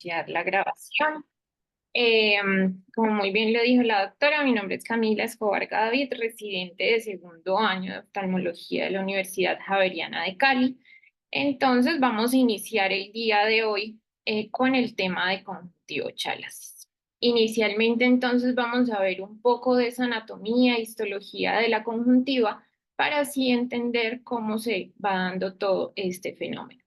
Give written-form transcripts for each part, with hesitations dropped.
iniciar la grabación. Como muy bien lo dijo la doctora, mi nombre es Camila Escobar David, residente de segundo año de oftalmología de la Universidad Javeriana de Cali. Entonces vamos a iniciar el día de hoy con el tema de conjuntivo chalasis. Inicialmente entonces vamos a ver un poco de esa anatomía, histología de la conjuntiva para así entender cómo se va dando todo este fenómeno.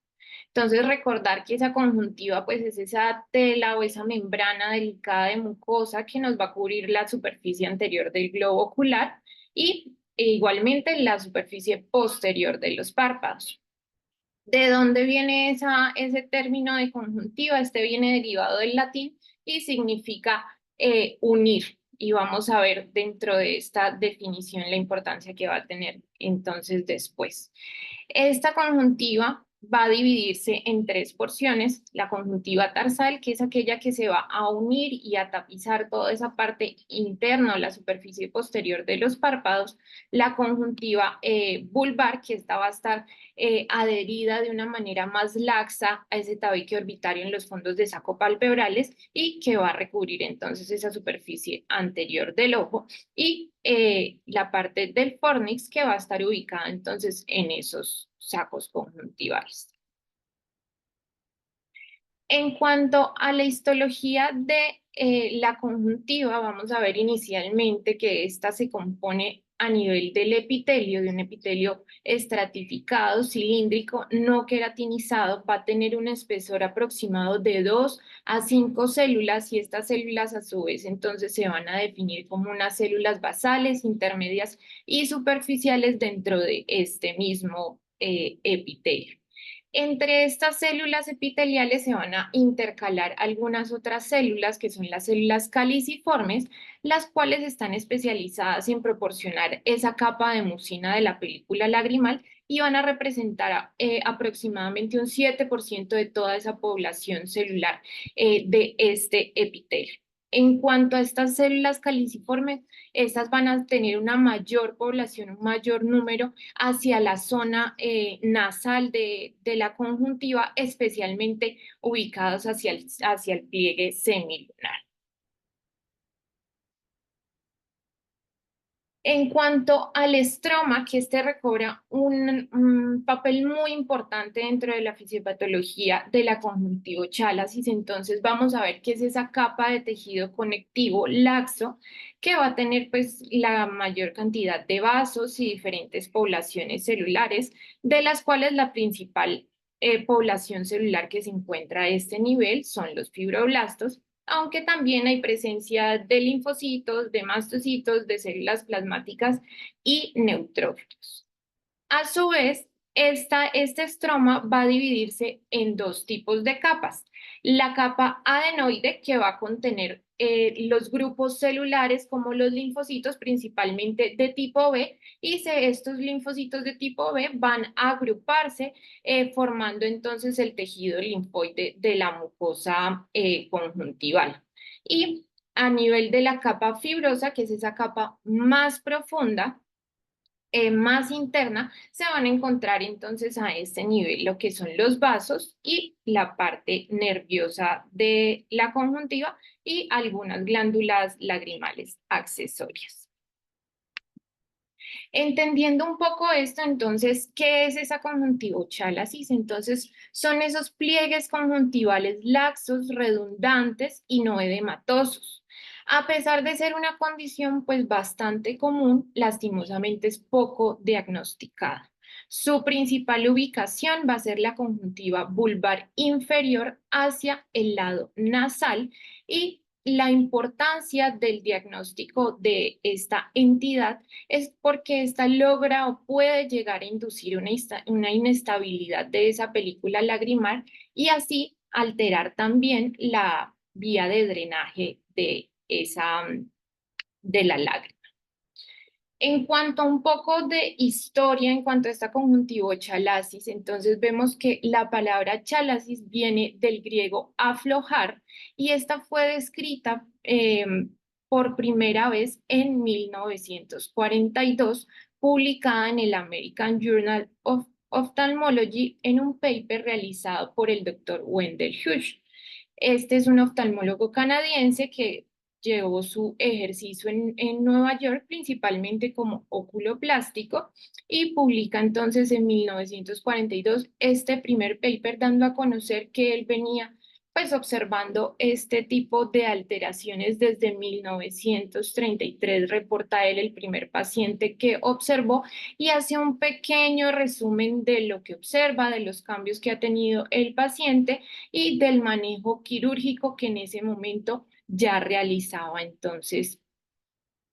Entonces, recordar que esa conjuntiva, pues es esa tela o esa membrana delicada de mucosa que nos va a cubrir la superficie anterior del globo ocular y igualmente la superficie posterior de los párpados. ¿De dónde viene ese término de conjuntiva? Este viene derivado del latín y significa unir. Y vamos a ver dentro de esta definición la importancia que va a tener entonces después. Esta conjuntiva va a dividirse en tres porciones. La conjuntiva tarsal, que es aquella que se va a unir y a tapizar toda esa parte interna o la superficie posterior de los párpados. La conjuntiva vulvar, que esta va a estar adherida de una manera más laxa a ese tabique orbitario en los fondos de saco palpebrales y que va a recubrir entonces esa superficie anterior del ojo y la parte del fornix que va a estar ubicada entonces en esos sacos conjuntivales. En cuanto a la histología de la conjuntiva, vamos a ver inicialmente que esta se compone a nivel del epitelio, de un epitelio estratificado, cilíndrico, no queratinizado, va a tener un espesor aproximado de 2 a 5 células y estas células a su vez entonces se van a definir como unas células basales, intermedias y superficiales dentro de este mismo epitelio. Entre estas células epiteliales se van a intercalar algunas otras células que son las células caliciformes, las cuales están especializadas en proporcionar esa capa de mucina de la película lagrimal y van a representar aproximadamente un 7% de toda esa población celular de este epitelio. En cuanto a estas células caliciformes, estas van a tener una mayor población, un mayor número hacia la zona nasal de la conjuntiva, especialmente ubicados hacia el pliegue semilunar. En cuanto al estroma, que este recobra un papel muy importante dentro de la fisiopatología de la conjuntivo chalasis, entonces vamos a ver qué es esa capa de tejido conectivo laxo que va a tener pues la mayor cantidad de vasos y diferentes poblaciones celulares, de las cuales la principal población celular que se encuentra a este nivel son los fibroblastos, aunque también hay presencia de linfocitos, de mastocitos, de células plasmáticas y neutrófilos. A su vez, este estroma va a dividirse en dos tipos de capas. La capa adenoide, que va a contener los grupos celulares como los linfocitos, principalmente de tipo B, y estos linfocitos de tipo B van a agruparse formando entonces el tejido linfoide de la mucosa conjuntival. Y a nivel de la capa fibrosa, que es esa capa más profunda, más interna, se van a encontrar entonces a este nivel lo que son los vasos y la parte nerviosa de la conjuntiva y algunas glándulas lagrimales accesorias. Entendiendo un poco esto, entonces, ¿qué es esa conjuntivochalasis? Entonces, son esos pliegues conjuntivales laxos, redundantes y no edematosos. A pesar de ser una condición pues bastante común, lastimosamente es poco diagnosticada. Su principal ubicación va a ser la conjuntiva vulvar inferior hacia el lado nasal y la importancia del diagnóstico de esta entidad es porque esta logra o puede llegar a inducir una inestabilidad de esa película lagrimal y así alterar también la vía de drenaje de la lágrima. En cuanto a un poco de historia, en cuanto a esta conjuntivo chalasis, entonces vemos que la palabra chalasis viene del griego aflojar y esta fue descrita por primera vez en 1942, publicada en el American Journal of Ophthalmology en un paper realizado por el doctor Wendell Hughes. Este es un oftalmólogo canadiense que llevó su ejercicio en Nueva York principalmente como oculoplástico y publica entonces en 1942 este primer paper dando a conocer que él venía pues observando este tipo de alteraciones desde 1933, reporta él el primer paciente que observó y hace un pequeño resumen de lo que observa, de los cambios que ha tenido el paciente y del manejo quirúrgico que en ese momento ya realizaba entonces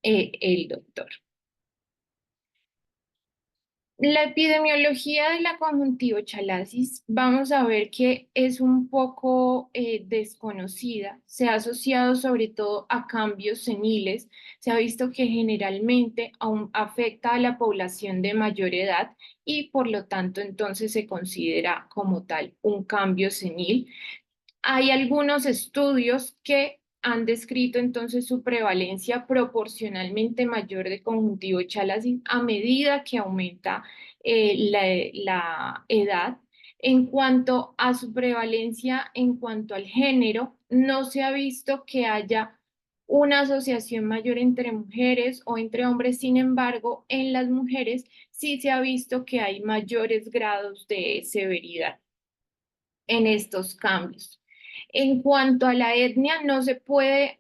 el doctor. La epidemiología de la conjuntivochalasis, vamos a ver que es un poco desconocida. Se ha asociado sobre todo a cambios seniles. Se ha visto que generalmente aún afecta a la población de mayor edad y por lo tanto entonces se considera como tal un cambio senil. Hay algunos estudios que han descrito entonces su prevalencia proporcionalmente mayor de conjuntivo chalasis a medida que aumenta la edad. En cuanto a su prevalencia, en cuanto al género, no se ha visto que haya una asociación mayor entre mujeres o entre hombres. Sin embargo, en las mujeres sí se ha visto que hay mayores grados de severidad en estos cambios. En cuanto a la etnia, no se puede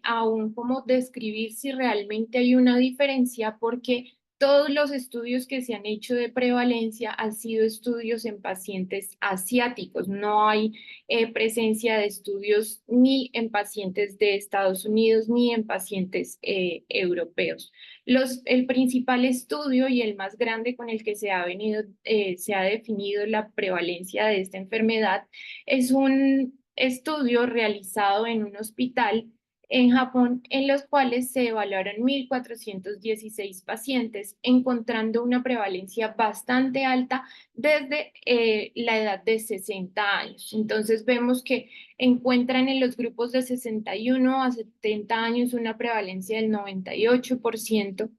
aún como describir si realmente hay una diferencia porque todos los estudios que se han hecho de prevalencia han sido estudios en pacientes asiáticos. No hay presencia de estudios ni en pacientes de Estados Unidos ni en pacientes europeos. El principal estudio y el más grande con el que se ha definido la prevalencia de esta enfermedad es un estudio realizado en un hospital en Japón, en los cuales se evaluaron 1.416 pacientes, encontrando una prevalencia bastante alta desde la edad de 60 años. Entonces vemos que encuentran en los grupos de 61 a 70 años una prevalencia del 98%,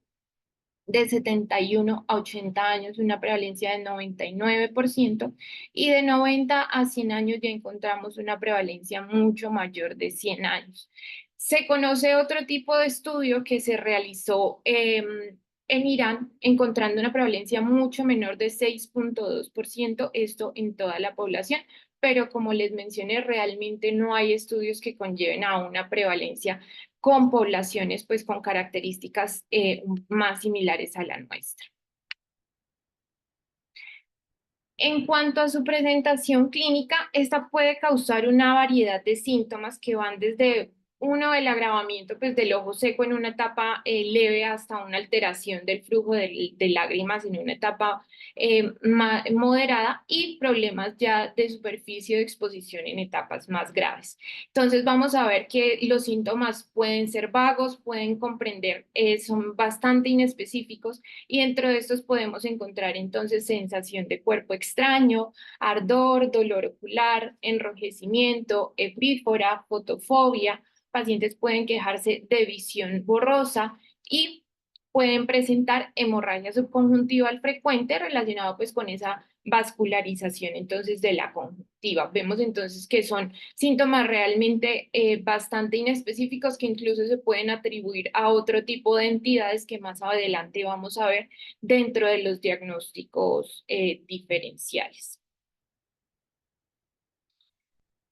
de 71 a 80 años una prevalencia del 99% y de 90 a 100 años ya encontramos una prevalencia mucho mayor de 100 años. Se conoce otro tipo de estudio que se realizó en Irán, encontrando una prevalencia mucho menor de 6,2%, esto en toda la población, pero como les mencioné, realmente no hay estudios que conlleven a una prevalencia con poblaciones pues con características más similares a la nuestra. En cuanto a su presentación clínica, esta puede causar una variedad de síntomas que van desde uno, el agravamiento pues, del ojo seco en una etapa leve hasta una alteración del flujo de lágrimas en una etapa moderada y problemas ya de superficie de exposición en etapas más graves. Entonces vamos a ver que los síntomas pueden ser vagos, pueden comprender, son bastante inespecíficos y dentro de estos podemos encontrar entonces sensación de cuerpo extraño, ardor, dolor ocular, enrojecimiento, epífora, fotofobia. Pacientes pueden quejarse de visión borrosa y pueden presentar hemorragia subconjuntival frecuente relacionado pues con esa vascularización entonces de la conjuntiva. Vemos entonces que son síntomas realmente bastante inespecíficos que incluso se pueden atribuir a otro tipo de entidades que más adelante vamos a ver dentro de los diagnósticos diferenciales.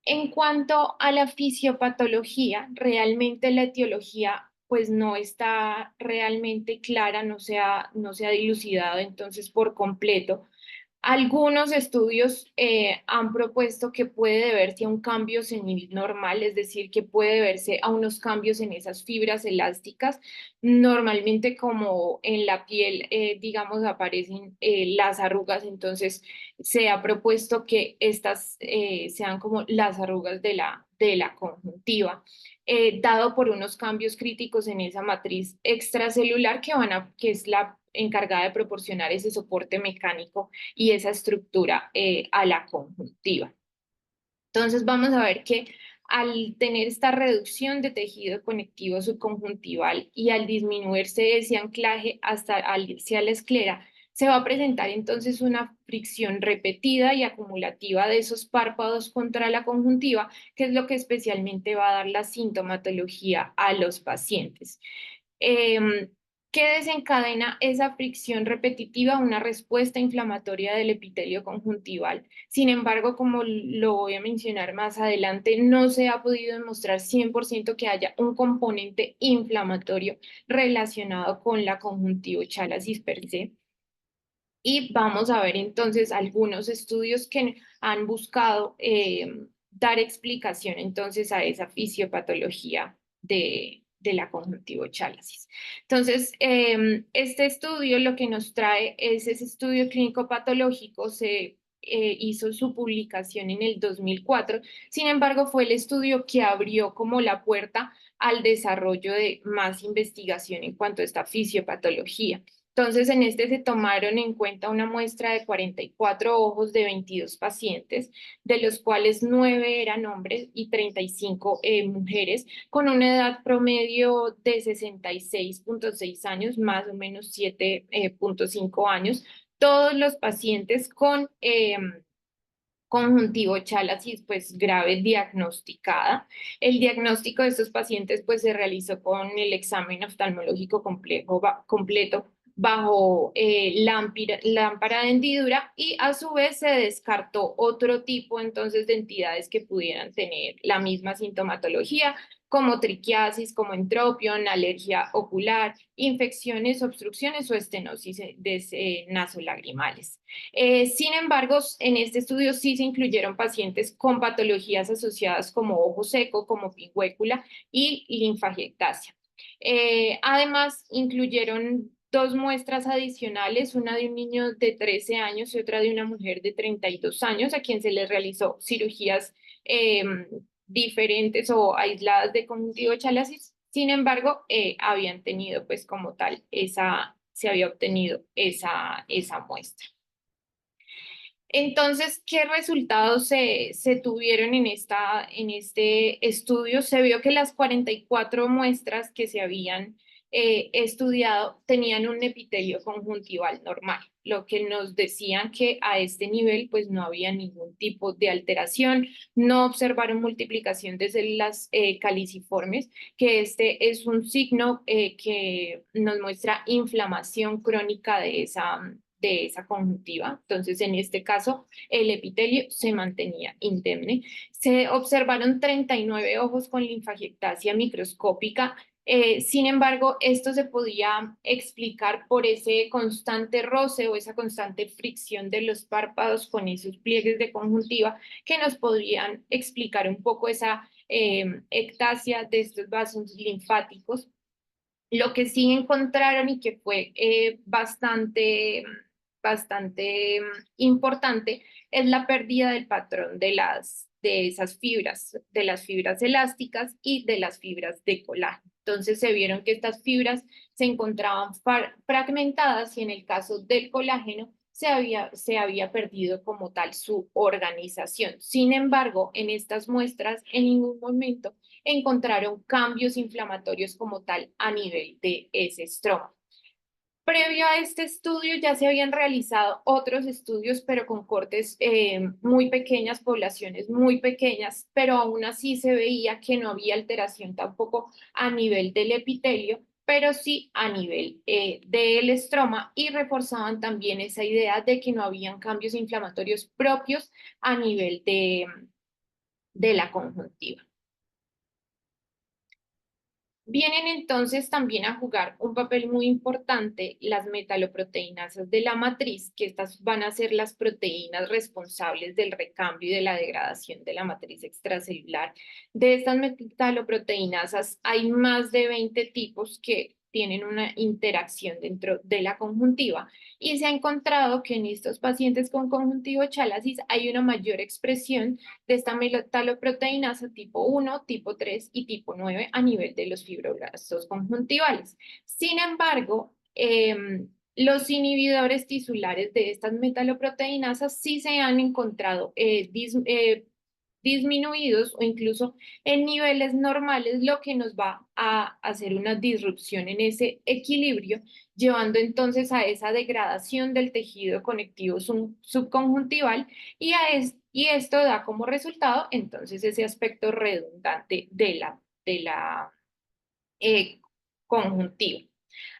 En cuanto a la fisiopatología, realmente la etiología pues no está realmente clara, no se ha dilucidado entonces por completo. Algunos estudios han propuesto que puede deberse a un cambio senil normal, es decir, que puede deberse a unos cambios en esas fibras elásticas. Normalmente como en la piel, digamos, aparecen las arrugas, entonces se ha propuesto que estas sean como las arrugas de la conjuntiva, dado por unos cambios críticos en esa matriz extracelular que es la encargada de proporcionar ese soporte mecánico y esa estructura a la conjuntiva. Entonces vamos a ver que al tener esta reducción de tejido conectivo subconjuntival y al disminuirse ese anclaje hacia la esclera, se va a presentar entonces una fricción repetida y acumulativa de esos párpados contra la conjuntiva, que es lo que especialmente va a dar la sintomatología a los pacientes. Em, ¿Qué desencadena esa fricción repetitiva? Una respuesta inflamatoria del epitelio conjuntival. Sin embargo, como lo voy a mencionar más adelante, no se ha podido demostrar 100% que haya un componente inflamatorio relacionado con la conjuntivochalasis per se. Y vamos a ver entonces algunos estudios que han buscado dar explicación entonces a esa fisiopatología de la conjuntivochalasis. Entonces, este estudio lo que nos trae es ese estudio clínico patológico, se hizo su publicación en el 2004. Sin embargo, fue el estudio que abrió como la puerta al desarrollo de más investigación en cuanto a esta fisiopatología. Entonces, en este se tomaron en cuenta una muestra de 44 ojos de 22 pacientes, de los cuales 9 eran hombres y 35 mujeres, con una edad promedio de 66,6 años, más o menos 7,5 años. Todos los pacientes con conjuntivochalasis pues grave diagnosticada. El diagnóstico de estos pacientes pues se realizó con el examen oftalmológico completo bajo lámpara de hendidura y a su vez se descartó otro tipo entonces de entidades que pudieran tener la misma sintomatología como triquiasis, como entropión, alergia ocular, infecciones, obstrucciones o estenosis nasolagrimales. Sin embargo, en este estudio sí se incluyeron pacientes con patologías asociadas como ojo seco, como pingüécula y linfagiectasia. Además, incluyeron dos muestras adicionales, una de un niño de 13 años y otra de una mujer de 32 años, a quien se les realizó cirugías eh, diferentes o aisladas de conjuntivochalasis. Sin embargo, habían tenido pues como tal se había obtenido esa muestra. Entonces, ¿qué resultados se tuvieron en este estudio? Se vio que las 44 muestras que se habían estudiado tenían un epitelio conjuntival normal, lo que nos decían que a este nivel pues no había ningún tipo de alteración, no observaron multiplicación de células caliciformes, que este es un signo que nos muestra inflamación crónica de esa conjuntiva. Entonces, en este caso, el epitelio se mantenía indemne. Se observaron 39 ojos con linfagiectasia microscópica. Sin embargo, esto se podía explicar por ese constante roce o esa constante fricción de los párpados con esos pliegues de conjuntiva que nos podrían explicar un poco esa ectasia de estos vasos linfáticos. Lo que sí encontraron y que fue bastante importante es la pérdida del patrón de esas fibras, de las fibras elásticas y de las fibras de colágeno. Entonces se vieron que estas fibras se encontraban fragmentadas y en el caso del colágeno se había perdido como tal su organización. Sin embargo, en estas muestras en ningún momento encontraron cambios inflamatorios como tal a nivel de ese estroma. Previo a este estudio ya se habían realizado otros estudios, pero con cortes muy pequeñas, poblaciones muy pequeñas, pero aún así se veía que no había alteración tampoco a nivel del epitelio, pero sí a nivel del estroma y reforzaban también esa idea de que no habían cambios inflamatorios propios a nivel de la conjuntiva. Vienen entonces también a jugar un papel muy importante las metaloproteinasas de la matriz, que estas van a ser las proteínas responsables del recambio y de la degradación de la matriz extracelular. De estas metaloproteinasas hay más de 20 tipos que tienen una interacción dentro de la conjuntiva y se ha encontrado que en estos pacientes con conjuntivochalasis hay una mayor expresión de esta metaloproteinasa tipo 1, tipo 3 y tipo 9 a nivel de los fibroblastos conjuntivales. Sin embargo, los inhibidores tisulares de estas metaloproteinasas sí se han encontrado disminuidos o incluso en niveles normales, lo que nos va a hacer una disrupción en ese equilibrio, llevando entonces a esa degradación del tejido conectivo subconjuntival y esto da como resultado entonces ese aspecto redundante de la eh, conjuntiva.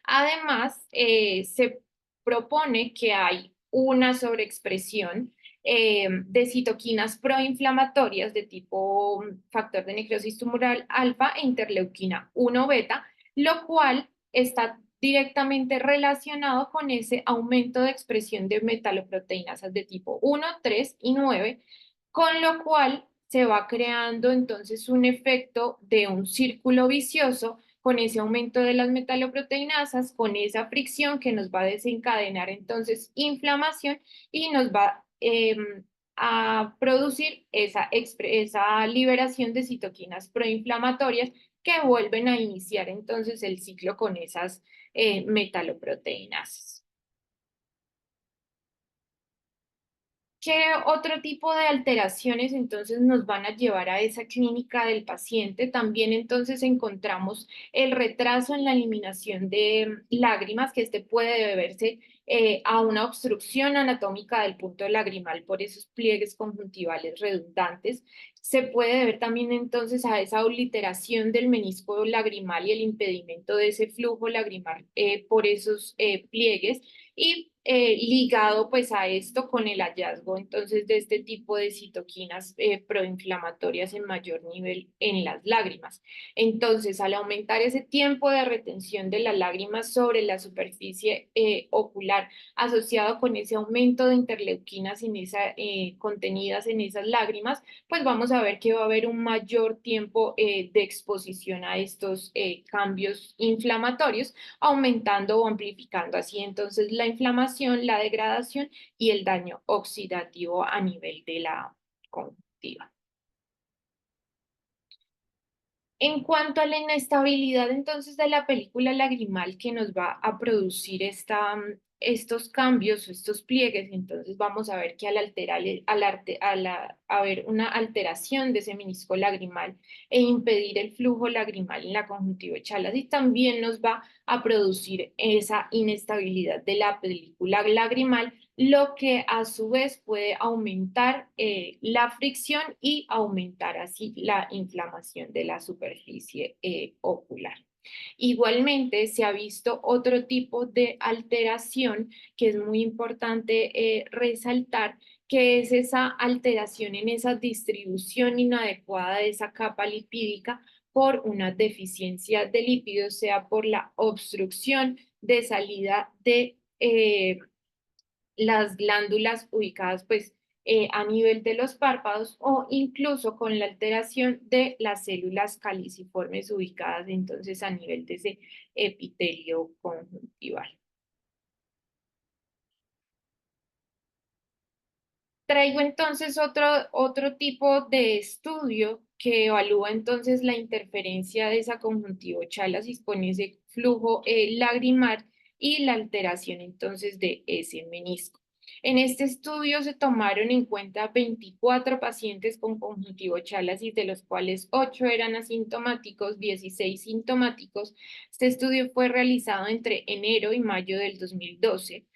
Además, se propone que hay una sobreexpresión de citoquinas proinflamatorias de tipo factor de necrosis tumoral alfa e interleuquina 1 beta, lo cual está directamente relacionado con ese aumento de expresión de metaloproteinasas de tipo 1, 3 y 9, con lo cual se va creando entonces un efecto de un círculo vicioso con ese aumento de las metaloproteinasas, con esa fricción que nos va a desencadenar entonces inflamación y nos va a producir esa liberación de citoquinas proinflamatorias que vuelven a iniciar entonces el ciclo con esas metaloproteinasas. ¿Qué otro tipo de alteraciones entonces nos van a llevar a esa clínica del paciente? También entonces encontramos el retraso en la eliminación de lágrimas, que este puede deberse a una obstrucción anatómica del punto lagrimal por esos pliegues conjuntivales redundantes. Se puede deber también entonces a esa obliteración del menisco lagrimal y el impedimento de ese flujo lagrimal por esos pliegues y ligado pues a esto con el hallazgo entonces de este tipo de citoquinas proinflamatorias en mayor nivel en las lágrimas. Entonces, al aumentar ese tiempo de retención de las lágrimas sobre la superficie ocular asociado con ese aumento de interleuquinas contenidas en esas lágrimas, pues vamos a ver que va a haber un mayor tiempo de exposición a estos cambios inflamatorios, aumentando o amplificando así entonces la inflamación, la degradación y el daño oxidativo a nivel de la conjuntiva. En cuanto a la inestabilidad entonces de la película lagrimal que nos va a producir estos cambios, estos pliegues, entonces vamos a ver que al alterar, haber una alteración de ese menisco lagrimal e impedir el flujo lagrimal en la conjuntiva chalas y también nos va a producir esa inestabilidad de la película lagrimal, lo que a su vez puede aumentar la fricción y aumentar así la inflamación de la superficie ocular. Igualmente, se ha visto otro tipo de alteración que es muy importante resaltar, que es esa alteración en esa distribución inadecuada de esa capa lipídica por una deficiencia de lípidos, sea por la obstrucción de salida de las glándulas ubicadas pues a nivel de los párpados o incluso con la alteración de las células caliciformes ubicadas entonces a nivel de ese epitelio conjuntival. Traigo entonces otro tipo de estudio que evalúa entonces la interferencia de esa conjuntivo-chalasis con ese flujo lagrimal y la alteración entonces de ese menisco. En este estudio se tomaron en cuenta 24 pacientes con conjuntivo-chalasis, de los cuales 8 eran asintomáticos, 16 sintomáticos. Este estudio fue realizado entre enero y mayo del 2012.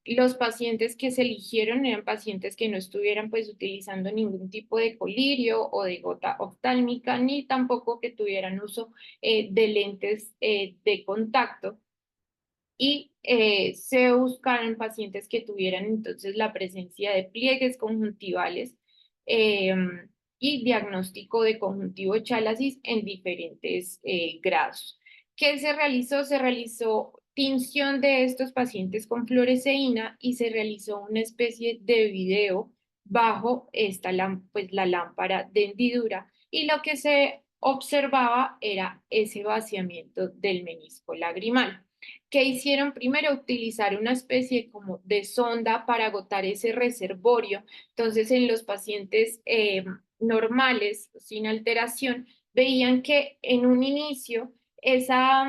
Los pacientes que se eligieron eran pacientes que no estuvieran pues utilizando ningún tipo de colirio o de gota oftálmica, ni tampoco que tuvieran uso de lentes de contacto. Y se buscaron pacientes que tuvieran entonces la presencia de pliegues conjuntivales y diagnóstico de conjuntivo chalasis en diferentes grados. ¿Qué se realizó? Se realizó tinción de estos pacientes con fluoresceína y se realizó una especie de video bajo pues, la lámpara de hendidura y lo que se observaba era ese vaciamiento del menisco lagrimal. ¿Qué hicieron? Primero utilizar una especie como de sonda para agotar ese reservorio. Entonces, en los pacientes normales, sin alteración, veían que en un inicio esa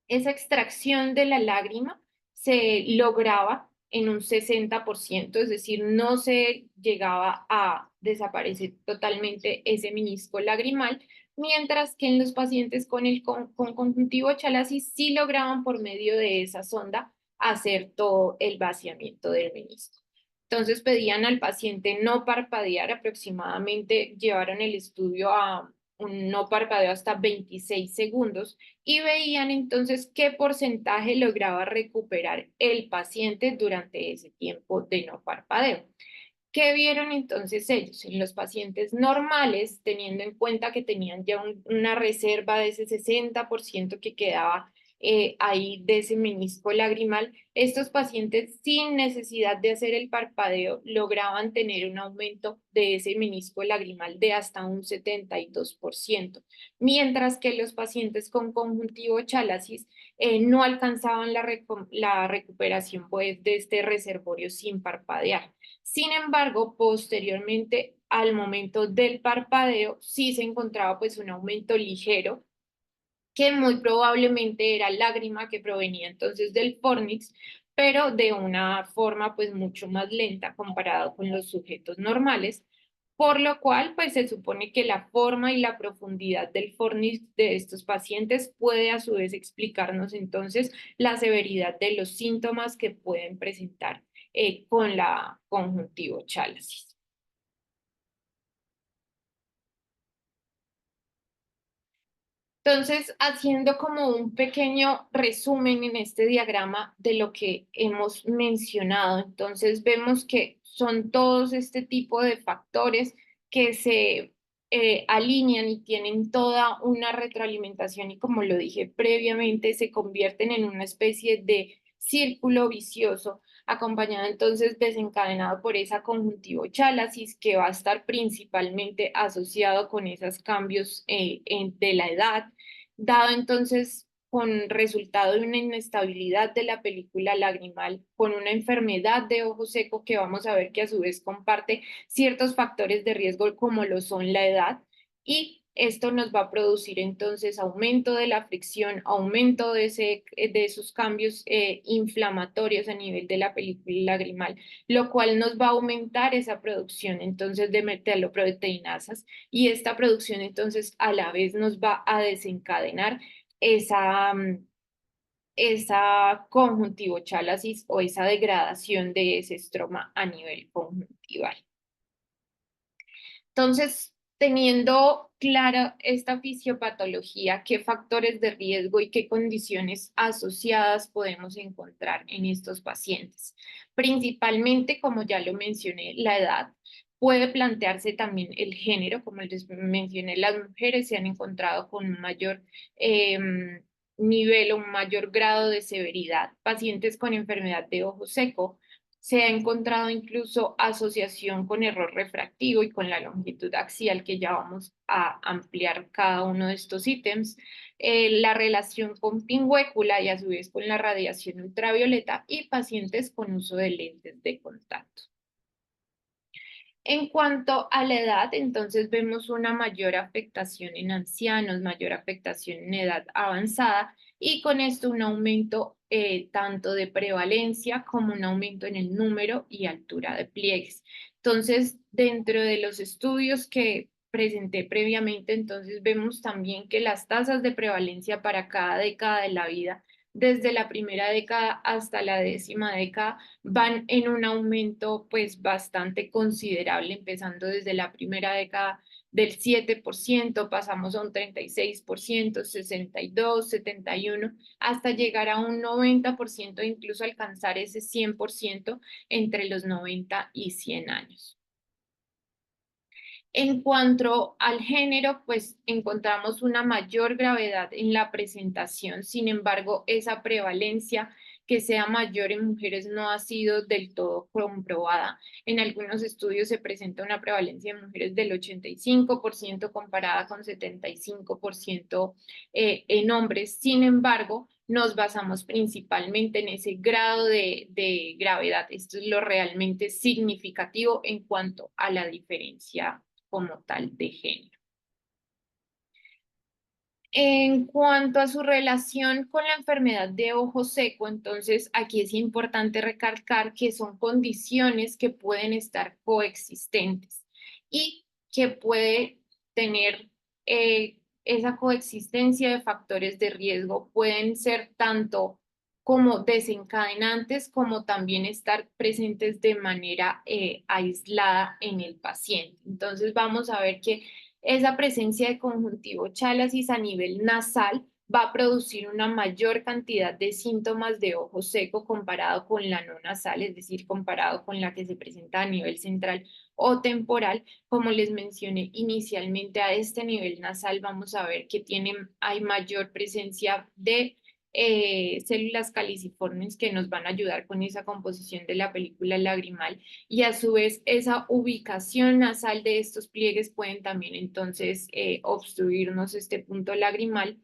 extracción de la lágrima se lograba en un 60%, es decir, no se llegaba a desaparecer totalmente ese menisco lagrimal, mientras que en los pacientes con conjuntivo Chalasis sí lograban por medio de esa sonda hacer todo el vaciamiento del menisco. Entonces pedían al paciente no parpadear, aproximadamente llevaron el estudio a un no parpadeo hasta 26 segundos y veían entonces qué porcentaje lograba recuperar el paciente durante ese tiempo de no parpadeo. ¿Qué vieron entonces ellos? En los pacientes normales, teniendo en cuenta que tenían ya una reserva de ese 60% que quedaba ahí de ese menisco lagrimal, estos pacientes sin necesidad de hacer el parpadeo lograban tener un aumento de ese menisco lagrimal de hasta un 72%, mientras que los pacientes con conjuntivo chalasis no alcanzaban la recuperación pues, de este reservorio sin parpadear. Sin embargo, posteriormente al momento del parpadeo, sí se encontraba pues un aumento ligero que muy probablemente era lágrima que provenía entonces del fornix, pero de una forma pues mucho más lenta comparado con los sujetos normales, por lo cual pues se supone que la forma y la profundidad del fornix de estos pacientes puede a su vez explicarnos entonces la severidad de los síntomas que pueden presentar con la conjuntivo chalasis. Entonces, haciendo como un pequeño resumen en este diagrama de lo que hemos mencionado, entonces vemos que son todos este tipo de factores que se alinean y tienen toda una retroalimentación y como lo dije previamente, se convierten en una especie de círculo vicioso acompañado entonces desencadenado por esa conjuntivo chalasis que va a estar principalmente asociado con esos cambios de la edad, dado entonces con resultado de una inestabilidad de la película lagrimal, con una enfermedad de ojo seco que vamos a ver que a su vez comparte ciertos factores de riesgo como lo son la edad y esto nos va a producir entonces aumento de la fricción, aumento de esos cambios inflamatorios a nivel de la película lagrimal, lo cual nos va a aumentar esa producción entonces de metaloproteinasas y esta producción entonces a la vez nos va a desencadenar esa, esa conjuntivochalasis o esa degradación de ese estroma a nivel conjuntival. Entonces, teniendo clara esta fisiopatología, qué factores de riesgo y qué condiciones asociadas podemos encontrar en estos pacientes. Principalmente, como ya lo mencioné, la edad. Puede plantearse también el género, como les mencioné, las mujeres se han encontrado con un mayor nivel o un mayor grado de severidad. Pacientes con enfermedad de ojo seco se ha encontrado incluso asociación con error refractivo y con la longitud axial, que ya vamos a ampliar cada uno de estos ítems, la relación con pingüécula y a su vez con la radiación ultravioleta y pacientes con uso de lentes de contacto. En cuanto a la edad, entonces vemos una mayor afectación en ancianos, mayor afectación en edad avanzada y con esto un aumento tanto de prevalencia como un aumento en el número y altura de pliegues. Entonces, dentro de los estudios que presenté previamente, entonces vemos también que las tasas de prevalencia para cada década de la vida, desde la primera década hasta la 10ª década, van en un aumento pues bastante considerable, empezando desde la primera década del 7%, pasamos a un 36%, 62, 71, hasta llegar a un 90% e incluso alcanzar ese 100% entre los 90 y 100 años. En cuanto al género, pues encontramos una mayor gravedad en la presentación, sin embargo, esa prevalencia que sea mayor en mujeres no ha sido del todo comprobada. En algunos estudios se presenta una prevalencia en mujeres del 85% comparada con 75% en hombres. Sin embargo, nos basamos principalmente en ese grado de gravedad. Esto es lo realmente significativo en cuanto a la diferencia como tal de género. En cuanto a su relación con la enfermedad de ojo seco, entonces aquí es importante recalcar que son condiciones que pueden estar coexistentes y que puede tener esa coexistencia de factores de riesgo, pueden ser tanto como desencadenantes como también estar presentes de manera aislada en el paciente. Entonces vamos a ver que esa presencia de conjuntivo chalacis a nivel nasal va a producir una mayor cantidad de síntomas de ojo seco comparado con la no nasal, es decir, comparado con la que se presenta a nivel central o temporal. Como les mencioné inicialmente, a este nivel nasal vamos a ver que hay mayor presencia de células caliciformes que nos van a ayudar con esa composición de la película lagrimal y a su vez esa ubicación nasal de estos pliegues pueden también entonces obstruirnos este punto lagrimal.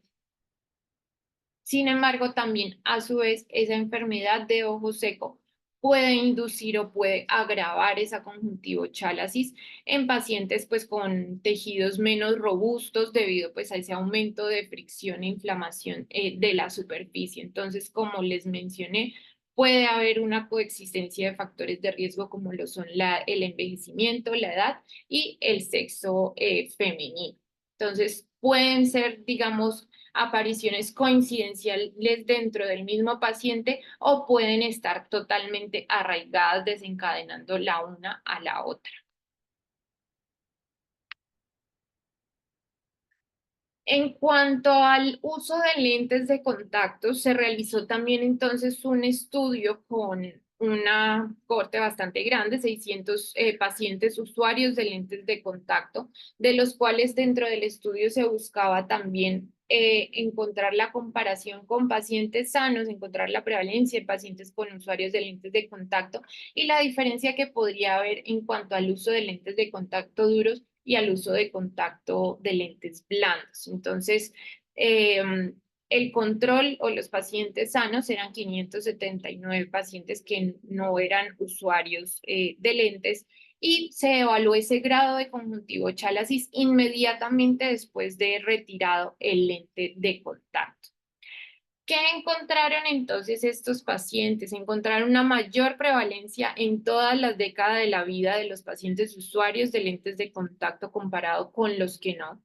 Sin embargo, también a su vez esa enfermedad de ojo seco puede inducir o puede agravar esa conjuntivo chalacis en pacientes pues con tejidos menos robustos debido pues a ese aumento de fricción e inflamación de la superficie. Entonces, como les mencioné, puede haber una coexistencia de factores de riesgo como lo son el envejecimiento, la edad y el sexo femenino. Entonces, pueden ser, digamos, apariciones coincidenciales dentro del mismo paciente o pueden estar totalmente arraigadas, desencadenando la una a la otra. En cuanto al uso de lentes de contacto, se realizó también entonces un estudio con una corte bastante grande, 600 pacientes usuarios de lentes de contacto, de los cuales dentro del estudio se buscaba también encontrar la comparación con pacientes sanos, encontrar la prevalencia de pacientes con usuarios de lentes de contacto y la diferencia que podría haber en cuanto al uso de lentes de contacto duros y al uso de contacto de lentes blandos. Entonces, el control o los pacientes sanos eran 579 pacientes que no eran usuarios de lentes y se evaluó ese grado de conjuntivo chalacis inmediatamente después de retirado el lente de contacto. ¿Qué encontraron entonces estos pacientes? Encontraron una mayor prevalencia en todas las décadas de la vida de los pacientes usuarios de lentes de contacto comparado con los que no.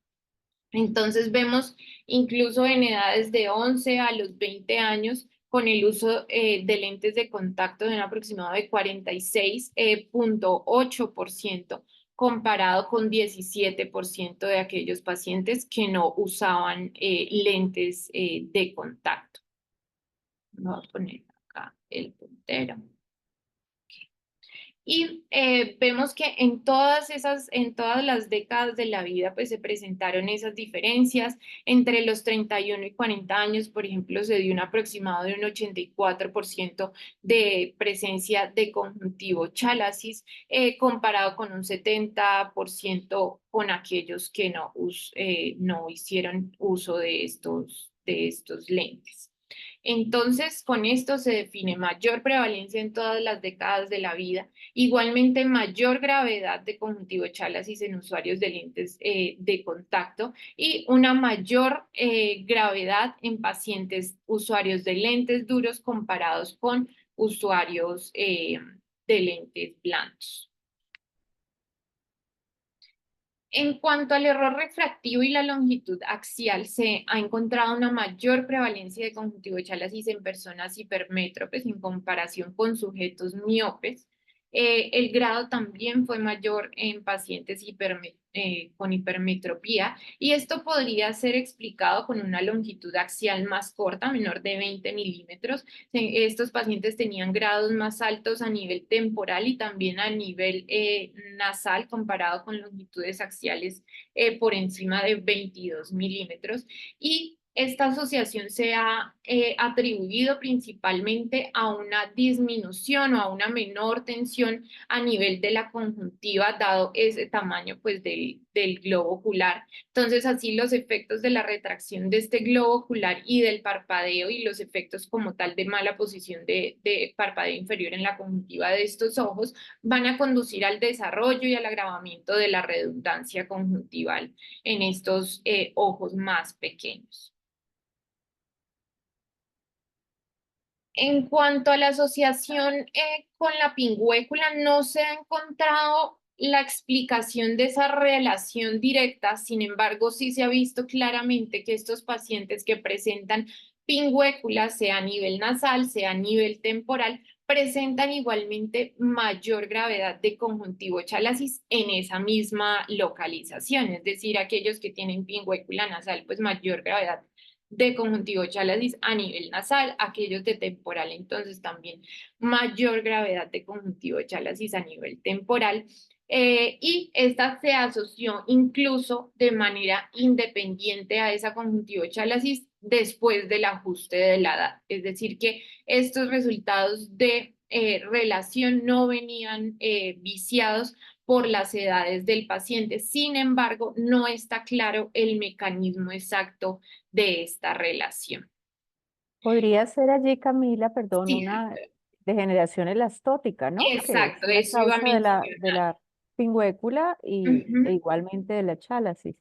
Entonces vemos incluso en edades de 11 a los 20 años con el uso de lentes de contacto de un aproximado de 46,8% comparado con 17% de aquellos pacientes que no usaban lentes de contacto. Voy a poner acá el puntero. Y vemos que en todas las décadas de la vida, pues se presentaron esas diferencias. Entre los 31 y 40 años, por ejemplo, se dio un aproximado de un 84% de presencia de conjuntivo chalacis, comparado con un 70% con aquellos que no hicieron uso de estos lentes. Entonces, con esto se define mayor prevalencia en todas las décadas de la vida, igualmente mayor gravedad de conjuntivo chalacis en usuarios de lentes de contacto y una mayor gravedad en pacientes usuarios de lentes duros comparados con usuarios de lentes blandos. En cuanto al error refractivo y la longitud axial, se ha encontrado una mayor prevalencia de conjuntivo chalacis en personas hipermétropes en comparación con sujetos miopes. El grado también fue mayor en pacientes con hipermetropía y esto podría ser explicado con una longitud axial más corta, menor de 20 milímetros. Estos pacientes tenían grados más altos a nivel temporal y también a nivel nasal comparado con longitudes axiales por encima de 22 milímetros y esta asociación se ha atribuido principalmente a una disminución o a una menor tensión a nivel de la conjuntiva, dado ese tamaño pues del globo ocular. Entonces, así los efectos de la retracción de este globo ocular y del parpadeo y los efectos como tal de mala posición de parpadeo inferior en la conjuntiva de estos ojos van a conducir al desarrollo y al agravamiento de la redundancia conjuntival en estos ojos más pequeños. En cuanto a la asociación con la pingüécula, no se ha encontrado la explicación de esa relación directa. Sin embargo, sí se ha visto claramente que estos pacientes que presentan pingüécula, sea a nivel nasal, sea a nivel temporal, presentan igualmente mayor gravedad de conjuntivochalasis en esa misma localización. Es decir, aquellos que tienen pingüécula nasal, pues mayor gravedad de conjuntivochalasis a nivel nasal, aquellos de temporal, entonces también mayor gravedad de conjuntivochalasis a nivel temporal. Y esta se asoció incluso de manera independiente a esa conjuntivochalasis después del ajuste de la edad. Es decir, que estos resultados de relación no venían viciados por las edades del paciente. Sin embargo, no está claro el mecanismo exacto de esta relación. Podría ser allí, Camila, perdón, Sí, una degeneración elastótica, ¿no? Que es exacto, la eso iba a causa de mencionar. la pingüécula e Ujú. igualmente de la chálasis.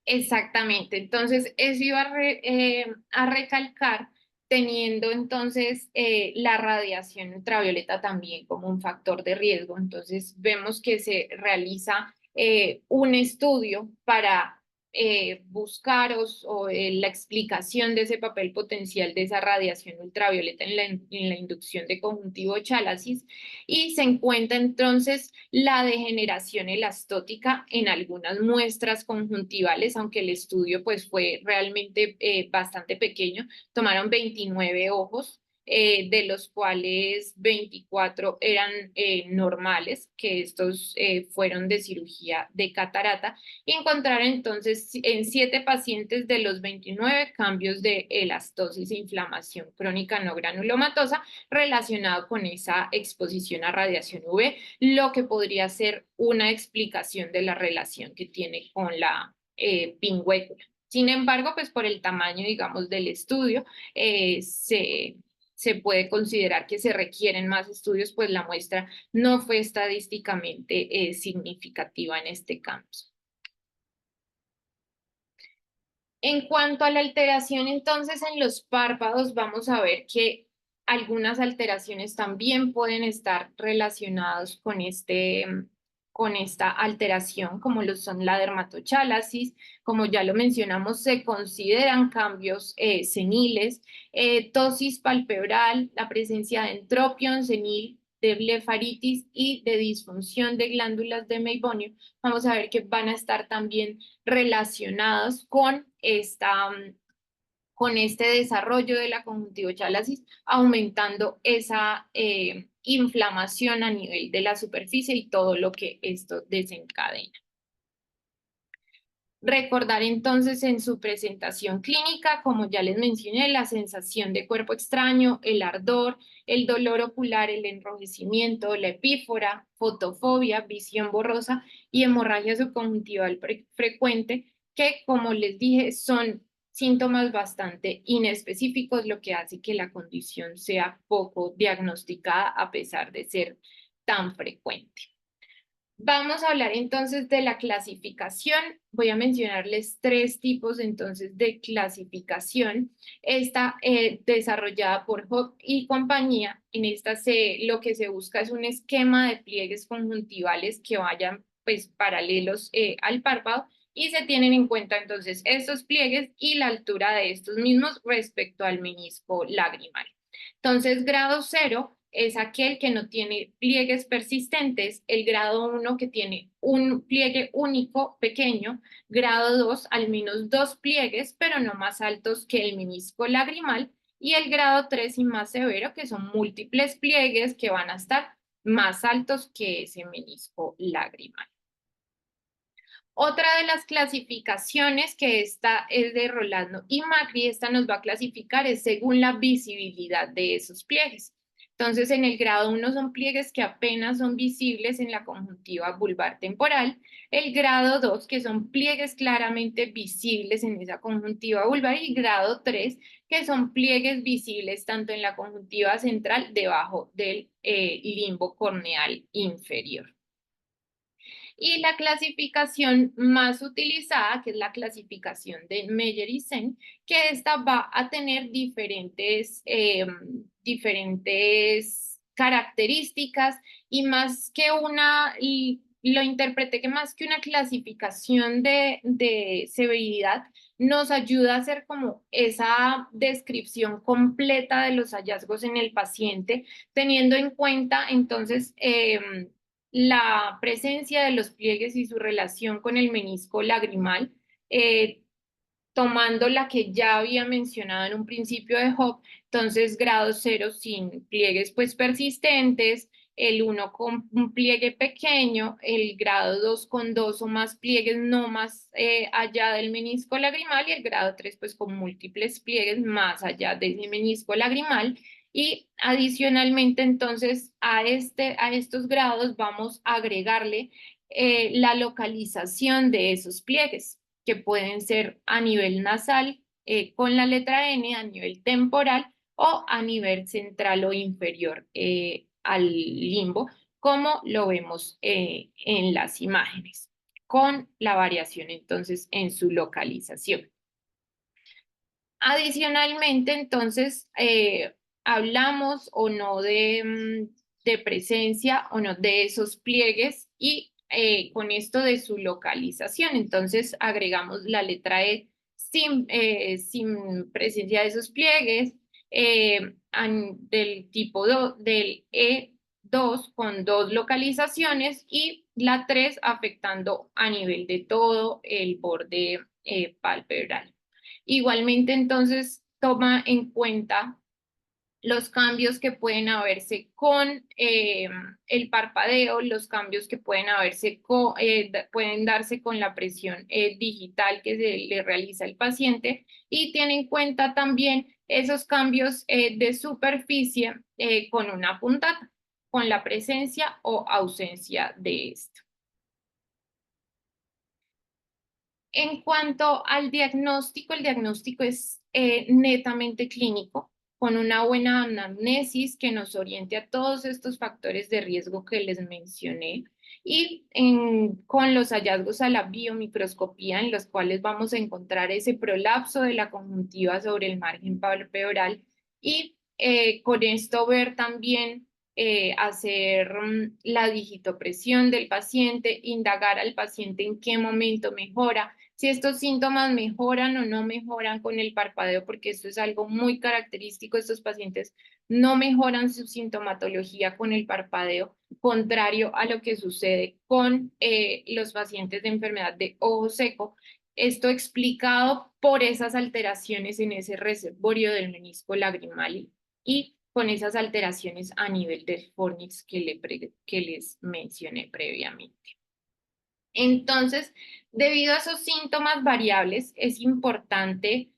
Exactamente, entonces eso iba a recalcar teniendo entonces la radiación ultravioleta también como un factor de riesgo. Entonces vemos que se realiza un estudio para buscar la explicación de ese papel potencial de esa radiación ultravioleta en la inducción de conjuntivo chalasis y se encuentra entonces la degeneración elastótica en algunas muestras conjuntivales, aunque el estudio pues fue realmente bastante pequeño, tomaron 29 ojos, de los cuales 24 eran normales, que estos fueron de cirugía de catarata, y encontraron entonces en 7 pacientes de los 29 cambios de elastosis e inflamación crónica no granulomatosa relacionado con esa exposición a radiación UV, lo que podría ser una explicación de la relación que tiene con la pingüécula. Sin embargo, pues por el tamaño, digamos, del estudio, se puede considerar que se requieren más estudios, pues la muestra no fue estadísticamente significativa en este campo. En cuanto a la alteración, entonces, en los párpados, vamos a ver que algunas alteraciones también pueden estar relacionadas con esta alteración, como lo son la dermatochalasis, como ya lo mencionamos, se consideran cambios seniles, tosis palpebral, la presencia de entropión senil, de blefaritis y de disfunción de glándulas de Meibonio. Vamos a ver que van a estar también relacionados con este desarrollo de la conjuntivochalasis, aumentando esa inflamación a nivel de la superficie y todo lo que esto desencadena. Recordar entonces en su presentación clínica, como ya les mencioné, la sensación de cuerpo extraño, el ardor, el dolor ocular, el enrojecimiento, la epífora, fotofobia, visión borrosa y hemorragia subconjuntival frecuente, que como les dije son síntomas bastante inespecíficos, lo que hace que la condición sea poco diagnosticada a pesar de ser tan frecuente. Vamos a hablar entonces de la clasificación. Voy a mencionarles 3 tipos entonces de clasificación. Esta desarrollada por Hock y compañía. En esta lo que se busca es un esquema de pliegues conjuntivales que vayan pues paralelos al párpado y se tienen en cuenta entonces estos pliegues y la altura de estos mismos respecto al menisco lagrimal. Entonces, grado 0 es aquel que no tiene pliegues persistentes, el grado 1 que tiene un pliegue único pequeño, grado 2 al menos 2 pliegues, pero no más altos que el menisco lagrimal, y el grado 3 y más severo, que son múltiples pliegues que van a estar más altos que ese menisco lagrimal. Otra de las clasificaciones, que esta es de Rolando y Macri, esta nos va a clasificar es según la visibilidad de esos pliegues. Entonces, en el grado 1 son pliegues que apenas son visibles en la conjuntiva vulvar temporal. El grado 2, que son pliegues claramente visibles en esa conjuntiva vulvar. Y grado 3, que son pliegues visibles tanto en la conjuntiva central debajo del limbo corneal inferior. Y la clasificación más utilizada, que es la clasificación de Meyer y Sen, que esta va a tener diferentes características y más que una, y lo interpreté que más que una clasificación de severidad, nos ayuda a hacer como esa descripción completa de los hallazgos en el paciente, teniendo en cuenta entonces la presencia de los pliegues y su relación con el menisco lagrimal, eh, tomando la que ya había mencionado en un principio de Hop, entonces grado 0 sin pliegues pues persistentes, el 1 con un pliegue pequeño, el grado 2 con 2 o más pliegues no más allá del menisco lagrimal y el grado 3 pues con múltiples pliegues más allá del menisco lagrimal. Y adicionalmente, entonces, a estos grados vamos a agregarle la localización de esos pliegues, que pueden ser a nivel nasal con la letra N, a nivel temporal o a nivel central o inferior al limbo, como lo vemos en las imágenes, con la variación entonces en su localización. Adicionalmente, entonces, hablamos o no de presencia o no de esos pliegues y con esto de su localización. Entonces, agregamos la letra E sin presencia de esos pliegues, del tipo 2, del E2 con 2 localizaciones y la 3 afectando a nivel de todo el borde palpebral. Igualmente, entonces, toma en cuenta los cambios que pueden haberse con el parpadeo, los cambios que pueden pueden darse con la presión digital que se le realiza al paciente, y tiene en cuenta también esos cambios de superficie con una puntata, con la presencia o ausencia de esto. En cuanto al diagnóstico, el diagnóstico es netamente clínico, con una buena anamnesis que nos oriente a todos estos factores de riesgo que les mencioné, y con los hallazgos a la biomicroscopía en los cuales vamos a encontrar ese prolapso de la conjuntiva sobre el margen palpebral, y con esto ver también hacer la digitopresión del paciente, indagar al paciente en qué momento mejora, si estos síntomas mejoran o no mejoran con el parpadeo, porque esto es algo muy característico. Estos pacientes no mejoran su sintomatología con el parpadeo, contrario a lo que sucede con los pacientes de enfermedad de ojo seco. Esto explicado por esas alteraciones en ese reservorio del menisco lagrimal y con esas alteraciones a nivel del fornix que les mencioné previamente. Entonces, debido a esos síntomas variables, es importante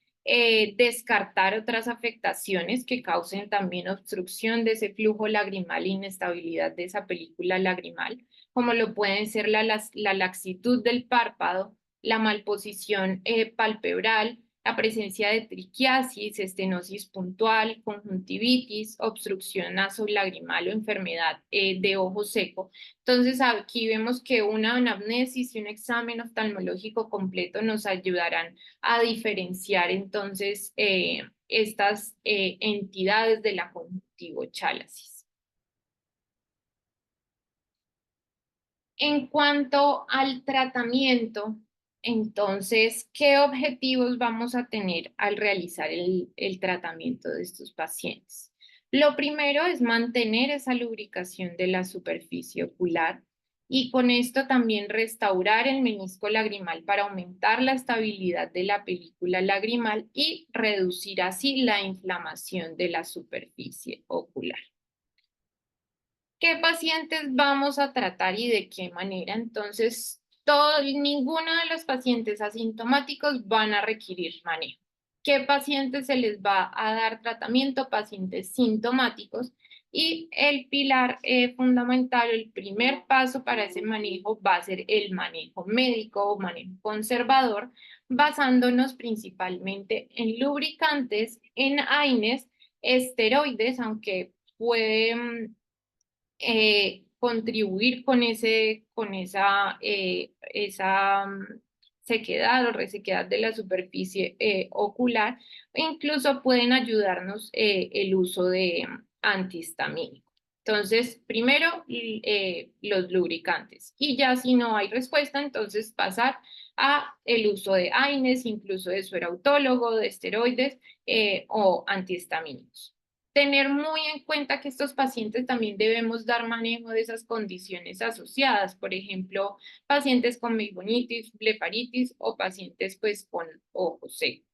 descartar otras afectaciones que causen también obstrucción de ese flujo lagrimal e inestabilidad de esa película lagrimal, como lo pueden ser la laxitud del párpado, la malposición palpebral, la presencia de triquiasis, estenosis puntual, conjuntivitis, obstrucción nasolagrimal o enfermedad de ojo seco. Entonces, aquí vemos que una anamnesis y un examen oftalmológico completo nos ayudarán a diferenciar entonces estas entidades de la conjuntivo-chalasis. En cuanto al tratamiento, entonces, ¿qué objetivos vamos a tener al realizar el tratamiento de estos pacientes? Lo primero es mantener esa lubricación de la superficie ocular y con esto también restaurar el menisco lagrimal para aumentar la estabilidad de la película lagrimal y reducir así la inflamación de la superficie ocular. ¿Qué pacientes vamos a tratar y de qué manera? Entonces, Ninguno de los pacientes asintomáticos van a requerir manejo. ¿Qué pacientes se les va a dar tratamiento? Pacientes sintomáticos. Y el pilar fundamental, el primer paso para ese manejo va a ser el manejo médico o manejo conservador, basándonos principalmente en lubricantes, en AINES, esteroides, aunque pueden contribuir con esa sequedad o resequedad de la superficie ocular, e incluso pueden ayudarnos el uso de antihistamínico. Entonces, primero los lubricantes y ya si no hay respuesta, entonces pasar a el uso de AINES, incluso de suero autólogo, de esteroides o antihistamínicos. Tener muy en cuenta que estos pacientes también debemos dar manejo de esas condiciones asociadas, por ejemplo, pacientes con meningitis, blefaritis o pacientes pues con ojo seco.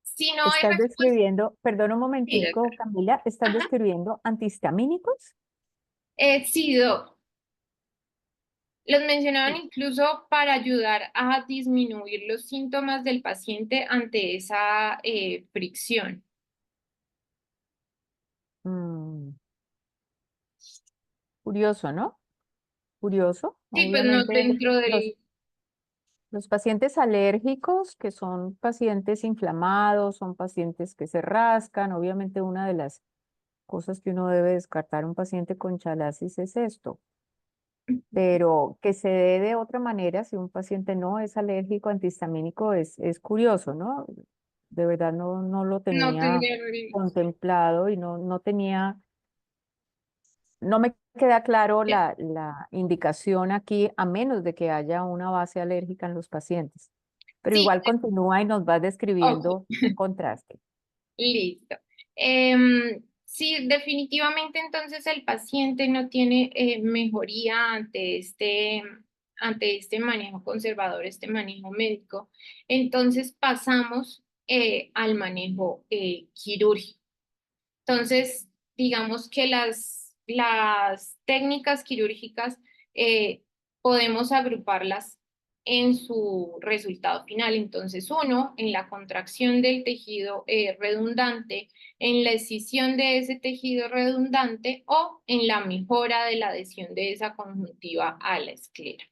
Si no hay Estás respuesta, describiendo, perdón un sí, momentico, doctora. Camila, ¿estás Ajá. describiendo antihistamínicos? Sí, doc. Los mencionaban incluso para ayudar a disminuir los síntomas del paciente ante esa fricción. Mm, curioso, ¿no? Curioso. Sí, pues no Obviamente dentro del... los pacientes alérgicos, que son pacientes inflamados, son pacientes que se rascan, obviamente una de las cosas que uno debe descartar en un paciente con chalasis es esto, pero que se dé de otra manera si un paciente no es alérgico antihistamínico es curioso, ¿no? De verdad no lo No tenía tendría... contemplado y no tenía, no me queda claro eh, la indicación aquí, a menos de que haya una base alérgica en los pacientes. Pero Sí, igual continúa y nos vas ok. describiendo qué encontraste. Listo. Sí, definitivamente entonces el paciente no tiene mejoría ante este manejo conservador, este manejo médico. Entonces pasamos al manejo quirúrgico. Entonces, digamos que las técnicas quirúrgicas eh, podemos agruparlas en su resultado final. Entonces, uno, en la contracción del tejido redundante, en la escisión de ese tejido redundante o en la mejora de la adhesión de esa conjuntiva a la esclera.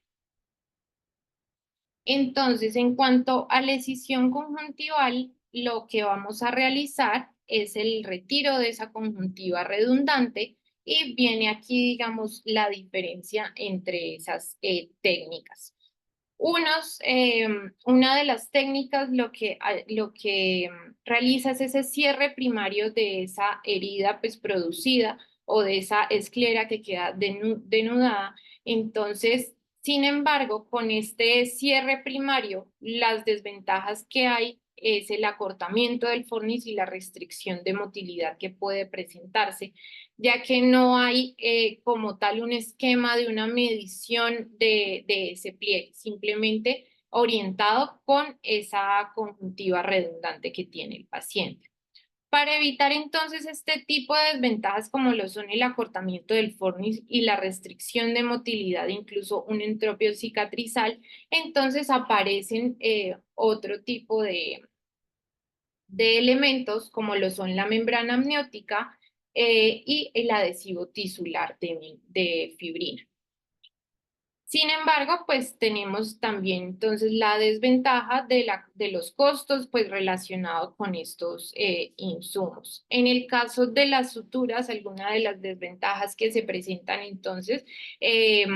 Entonces, en cuanto a la escisión conjuntival, lo que vamos a realizar es el retiro de esa conjuntiva redundante y viene aquí, digamos, la diferencia entre esas técnicas. Una de las técnicas lo que realiza es ese cierre primario de esa herida pues producida o de esa esclera que queda denudada. Entonces, sin embargo, con este cierre primario, las desventajas que hay es el acortamiento del fornis y la restricción de motilidad que puede presentarse, ya que no hay como tal un esquema de una medición de ese pliegue, simplemente orientado con esa conjuntiva redundante que tiene el paciente. Para evitar entonces este tipo de desventajas como lo son el acortamiento del fornis y la restricción de motilidad, incluso un entropio cicatrizal, entonces aparecen otro tipo de elementos como lo son la membrana amniótica y el adhesivo tisular de fibrina. Sin embargo, pues tenemos también entonces la desventaja de los costos pues relacionados con estos insumos. En el caso de las suturas, alguna de las desventajas que se presentan entonces eh,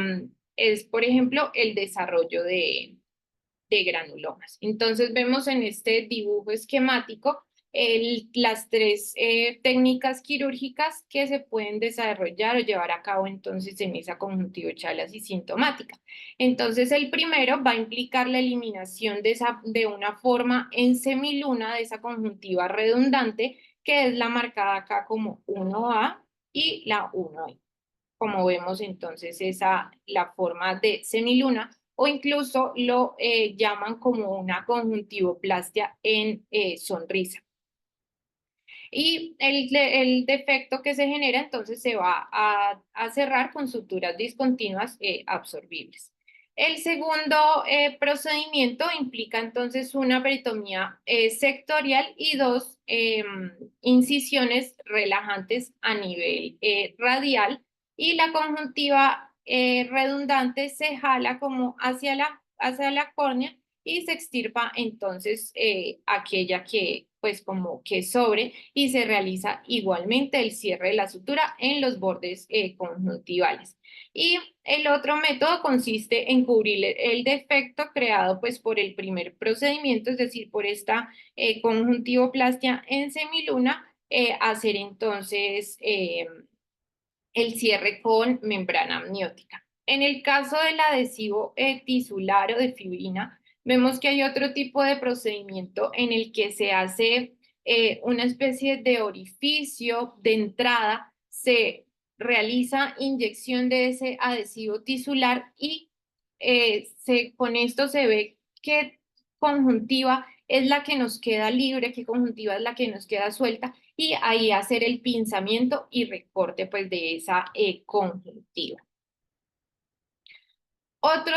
es, por ejemplo, el desarrollo de granulomas. Entonces vemos en este dibujo esquemático las tres técnicas quirúrgicas que se pueden desarrollar o llevar a cabo entonces en esa conjuntivochalasis sintomática. Entonces el primero va a implicar la eliminación de una forma en semiluna de esa conjuntiva redundante que es la marcada acá como 1A y la 1E. Como vemos entonces la forma de semiluna o incluso lo llaman como una conjuntivoplastia en sonrisa. Y el defecto que se genera entonces se va a cerrar con suturas discontinuas absorbibles. El segundo procedimiento implica entonces una peritomía sectorial y dos incisiones relajantes a nivel radial, y la conjuntiva redundante se jala como hacia la córnea y se extirpa entonces aquella que pues como que sobre, y se realiza igualmente el cierre de la sutura en los bordes conjuntivales. Y el otro método consiste en cubrir el defecto creado pues por el primer procedimiento, es decir, por esta conjuntivoplastia en semiluna, hacer entonces el cierre con membrana amniótica. En el caso del adhesivo tisular o de fibrina, vemos que hay otro tipo de procedimiento en el que se hace una especie de orificio de entrada, se realiza inyección de ese adhesivo tisular y con esto se ve qué conjuntiva es la que nos queda libre, qué conjuntiva es la que nos queda suelta, y ahí hacer el pinzamiento y recorte pues de esa conjuntiva. Otro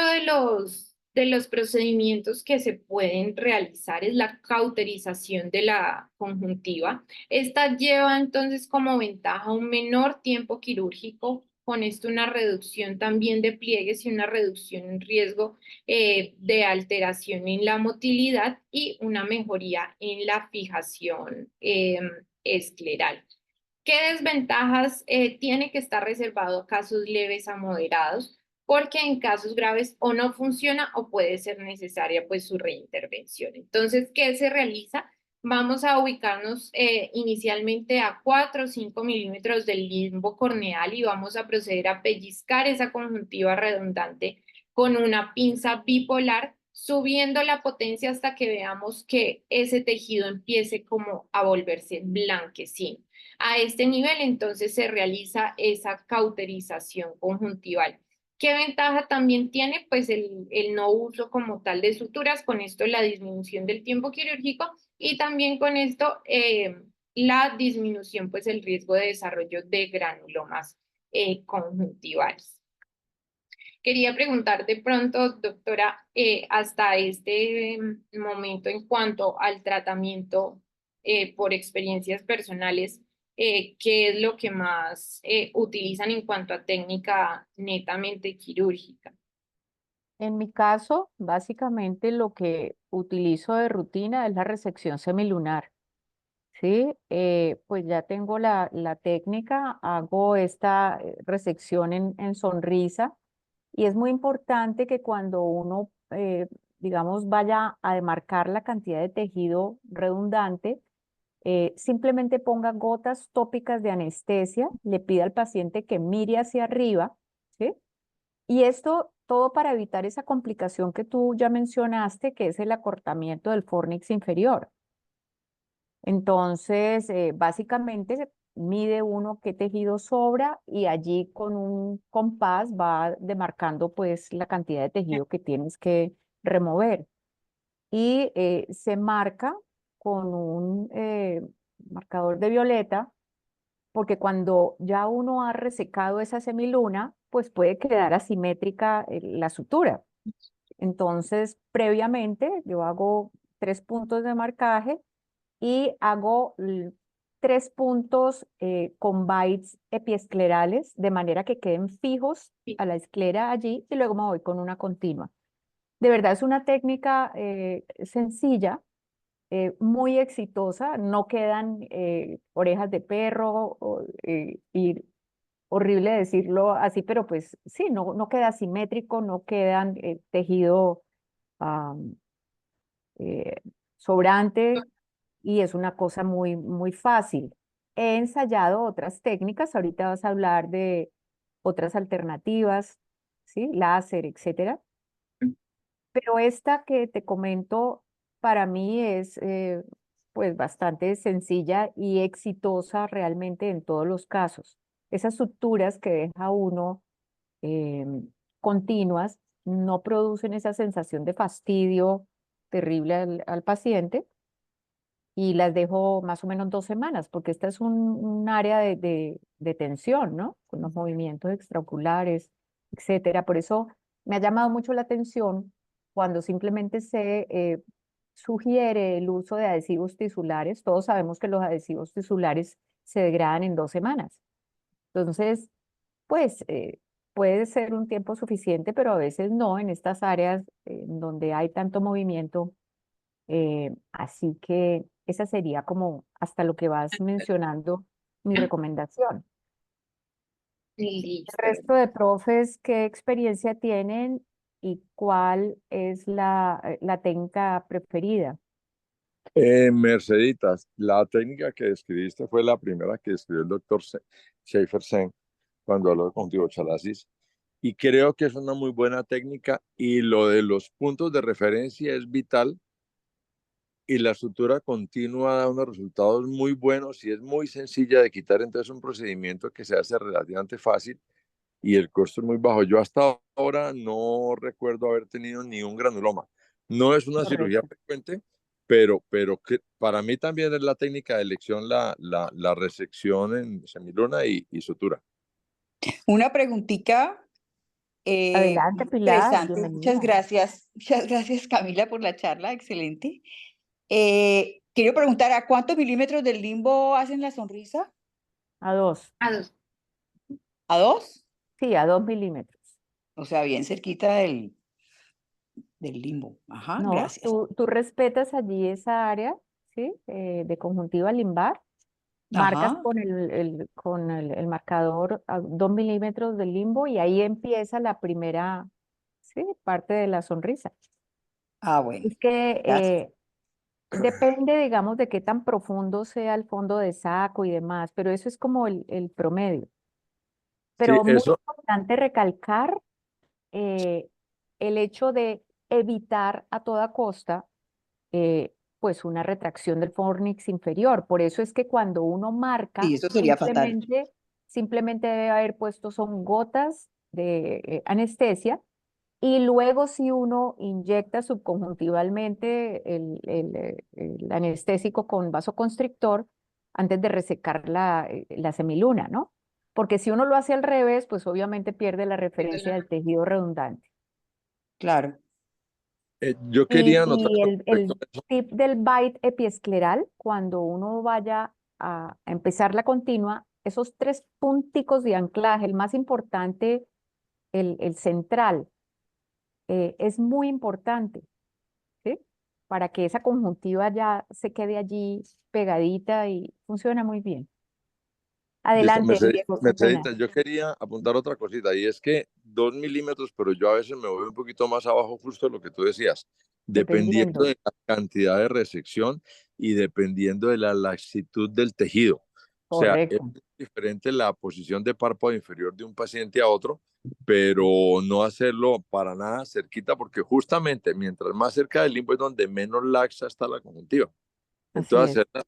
de los procedimientos que se pueden realizar es la cauterización de la conjuntiva. Esta lleva entonces como ventaja un menor tiempo quirúrgico, con esto una reducción también de pliegues y una reducción en riesgo de alteración en la motilidad y una mejoría en la fijación escleral. ¿Qué desventajas tiene que estar reservado a casos leves a moderados? Porque en casos graves o no funciona o puede ser necesaria pues su reintervención. Entonces, ¿qué se realiza? Vamos a ubicarnos inicialmente a 4 o 5 milímetros del limbo corneal y vamos a proceder a pellizcar esa conjuntiva redundante con una pinza bipolar, subiendo la potencia hasta que veamos que ese tejido empiece como a volverse blanquecino. A este nivel, entonces, se realiza esa cauterización conjuntival. ¿Qué ventaja también tiene? Pues el no uso como tal de suturas, con esto la disminución del tiempo quirúrgico y también con esto la disminución, pues el riesgo de desarrollo de granulomas conjuntivales. Quería preguntar de pronto, doctora, hasta este momento en cuanto al tratamiento por experiencias personales, ¿qué es lo que más utilizan en cuanto a técnica netamente quirúrgica? En mi caso, básicamente lo que utilizo de rutina es la resección semilunar. Sí, pues ya tengo la técnica, hago esta resección en sonrisa, y es muy importante que cuando uno, digamos, vaya a demarcar la cantidad de tejido redundante, simplemente ponga gotas tópicas de anestesia, le pida al paciente que mire hacia arriba, ¿sí? Y esto todo para evitar esa complicación que tú ya mencionaste, que es el acortamiento del fornix inferior. Entonces, básicamente mide uno qué tejido sobra y allí con un compás va demarcando pues la cantidad de tejido que tienes que remover. Y se marca con un marcador de violeta, porque cuando ya uno ha resecado esa semiluna, pues puede quedar asimétrica la sutura. Entonces, previamente yo hago 3 puntos de marcaje y hago 3 puntos con bites epiesclerales, de manera que queden fijos Sí. a la esclera allí, y luego me voy con una continua. De verdad es una técnica sencilla, muy exitosa, no quedan orejas de perro, y horrible decirlo así, pero pues sí, no queda simétrico, no quedan tejido ah, eh, sobrante, y es una cosa muy, muy fácil. He ensayado otras técnicas, ahorita vas a hablar de otras alternativas, ¿sí? Láser, etcétera. Pero esta que te comento para mí es pues bastante sencilla y exitosa realmente en todos los casos. Esas suturas que deja uno eh, continuas no producen esa sensación de fastidio terrible al paciente, y las dejo más o menos 2 semanas, porque esta es un área de tensión, ¿no? Con los movimientos extraoculares, etcétera. Por eso me ha llamado mucho la atención cuando simplemente se sugiere el uso de adhesivos tisulares. Todos sabemos que los adhesivos tisulares se degradan en 2 semanas. Entonces, pues puede ser un tiempo suficiente, pero a veces no en estas áreas en donde hay tanto movimiento. Así que esa sería como hasta lo que vas mencionando mi recomendación. El Listo. resto de profes, ¿qué experiencia tienen y cuál es la técnica preferida? Merceditas, la técnica que describiste fue la primera que describió el doctor Schaefer-Sen cuando habló de cognitivo chalasis. Y creo que es una muy buena técnica y lo de los puntos de referencia es vital y la estructura continua da unos resultados muy buenos y es muy sencilla de quitar, entonces un procedimiento que se hace relativamente fácil y el costo es muy bajo. Yo hasta ahora no recuerdo haber tenido ni un granuloma. No es una cirugía Correcto. frecuente, pero que para mí también es la técnica de elección la resección en semiluna y sutura. Una preguntita Adelante, muy Pilar, interesante. bienvenida. Muchas gracias Camila por la charla, excelente. Quiero preguntar, ¿a cuántos milímetros del limbo hacen la sonrisa? A 2. A dos. ¿A 2? Sí, a 2 milímetros. O sea, bien cerquita del limbo. Ajá, No, gracias. tú respetas allí esa área, ¿sí? De conjuntiva limbar, marcas Ajá. con el marcador a 2 milímetros del limbo y ahí empieza la primera, ¿sí? Parte de la sonrisa. Ah, bueno, Es que gracias. depende, digamos, de qué tan profundo sea el fondo de saco y demás, pero eso es como el promedio. Sí, Pero muy eso, importante recalcar eh, el hecho de evitar a toda costa pues una retracción del fornix inferior. Por eso es que cuando uno Sí, marca, eso sería fatal. simplemente debe haber puesto son gotas de anestesia y luego si uno inyecta subconjuntivalmente el anestésico con vasoconstrictor antes de resecar la semiluna, ¿no? Porque si uno lo hace al revés, pues obviamente pierde la referencia del tejido redundante. Claro. yo Y, quería anotar y con el, respecto el a eso. tip del bite epiescleral, cuando uno vaya a empezar la continua, esos 3 punticos de anclaje, el más importante, el central, es muy importante, ¿sí? Para que esa conjuntiva ya se quede allí pegadita y funciona muy bien. Listo, Adelante, Diego, qué pena. Mercedita, yo quería apuntar otra cosita y es que 2 milímetros, pero yo a veces me voy un poquito más abajo, justo lo que tú decías, dependiendo Dependiendo. de la cantidad de resección y dependiendo de la laxitud del tejido. O sea, es Correcto. diferente la posición de párpado inferior de un paciente a otro, pero no hacerlo para nada cerquita, porque justamente mientras más cerca del limbo es donde menos laxa está la conjuntiva. Así Entonces, es.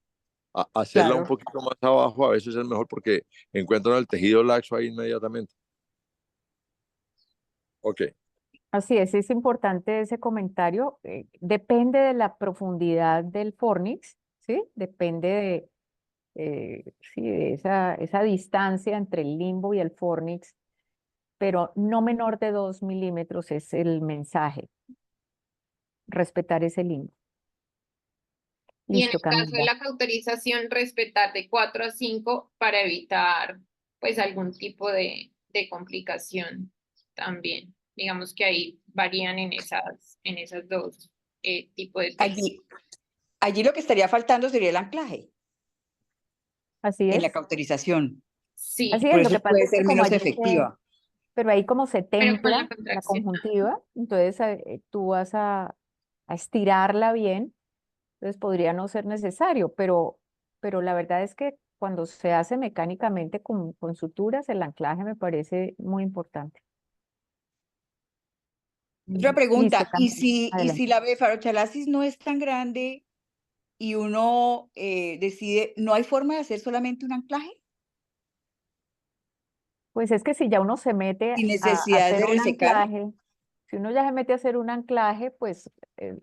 hacerla un Claro. poquito más abajo a veces es mejor porque encuentran el tejido laxo ahí inmediatamente. Ok. Así es importante ese comentario. Depende de la profundidad del fornix, ¿sí? Depende sí, de esa distancia entre el limbo y el fornix, pero no menor de 2 milímetros es el mensaje, respetar ese limbo. Y en el Listo, caso de Camila. la cauterización, respetar de 4 a 5 para evitar pues algún tipo de complicación también. Digamos que ahí varían en esas dos tipos de técnicas. Allí lo que estaría faltando sería el anclaje Así en la es. cauterización. Así Sí, Por es, lo eso que pasa puede es que ser como menos allí efectiva. pero ahí como se pero con la templa la contracción. conjuntiva, entonces tú vas a estirarla bien. Entonces podría no ser necesario, pero la verdad es que cuando se hace mecánicamente con suturas, el anclaje me parece muy importante. Otra Listo, pregunta, Camila. y Adelante. si la blefarochalasis no es tan grande y uno decide, ¿no hay forma de hacer solamente un anclaje Pues es que si ya uno se mete sin a necesidad hacer de un resecar? anclaje, si uno ya se mete a hacer un anclaje, pues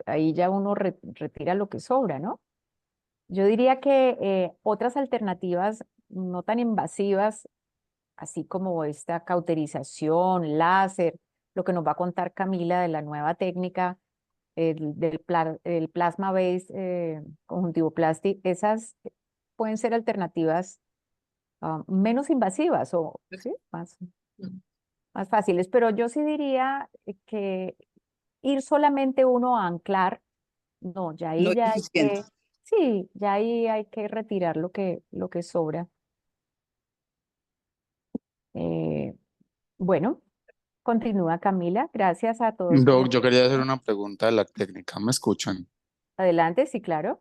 ahí ya uno retira lo que sobra, ¿no? Yo diría que otras alternativas no tan invasivas así como esta cauterización, láser, lo que nos va a contar Camila de la nueva técnica el plasma based conjuntivoplasty, esas pueden ser alternativas menos invasivas o ¿sí? Más fáciles, pero yo sí diría que ir solamente uno a anclar, no, ya No ahí es ya hay suficiente. sí, ya ahí hay que retirar lo que sobra. Eh, bueno, continúa Camila, gracias a todos por la Doc, yo quería hacer atención. una pregunta de la técnica. ¿Me escuchan? Adelante, sí, claro.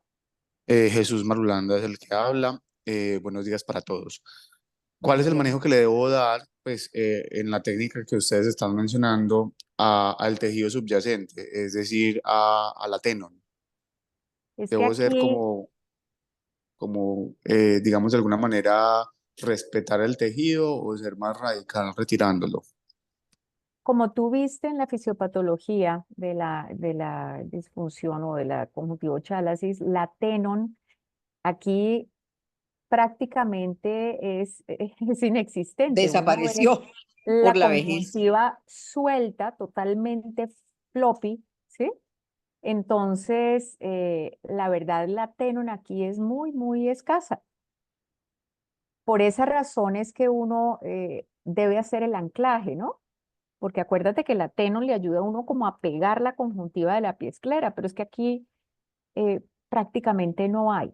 Jesús Marulanda es el que habla. Buenos días para todos. ¿Cuál Buenos es el días. manejo que le debo dar, pues, en la técnica que ustedes están mencionando al tejido subyacente, es decir, a la tenon? Es que ¿Debo ser aquí, digamos, de alguna manera respetar el tejido o ser más radical retirándolo? como tú viste en la fisiopatología de la disfunción o de la conjuntivochalasis, la tenon aquí prácticamente es inexistente. Uno ve Desapareció por la la vejez. conjuntiva suelta, totalmente floppy, ¿sí? Entonces, la verdad, la tenon aquí es muy, muy escasa. Por esa razón es que uno debe hacer el anclaje, ¿no? Porque acuérdate que la tenon le ayuda a uno como a pegar la conjuntiva de la piel esclera, pero es que aquí prácticamente no hay.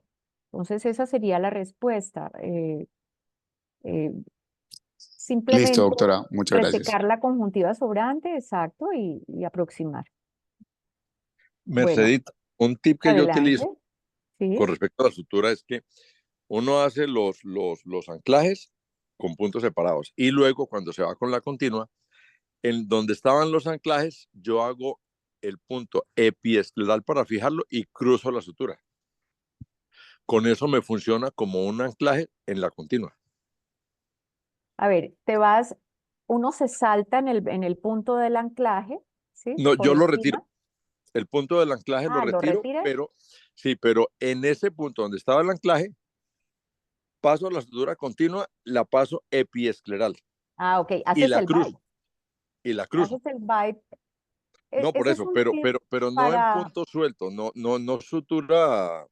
Entonces, esa sería la respuesta. Eh, Listo, simplemente doctora. Muchas gracias. resecar la conjuntiva sobrante, exacto, y aproximar. Bueno, Mercedita, un tip que yo adelante. utilizo Sí. con respecto a la sutura es que uno hace los anclajes con puntos separados y luego cuando se va con la continua, en donde estaban los anclajes, yo hago el punto epiescleral para fijarlo y cruzo la sutura. Con eso me funciona como un anclaje en la continua. A ver, te vas, uno se salta en el punto del anclaje, ¿sí? No, Por yo lo retiro. encima. El punto del anclaje lo Ah, ¿lo retiro, retiras? pero sí, pero en ese punto donde estaba el anclaje, paso la sutura continua, la paso epiescleral Ah, ok, y haces la el bite. cruzo, y la cruzo. Haces el bite. No por Ese es eso, un tip pero no en para punto suelto, no sutura,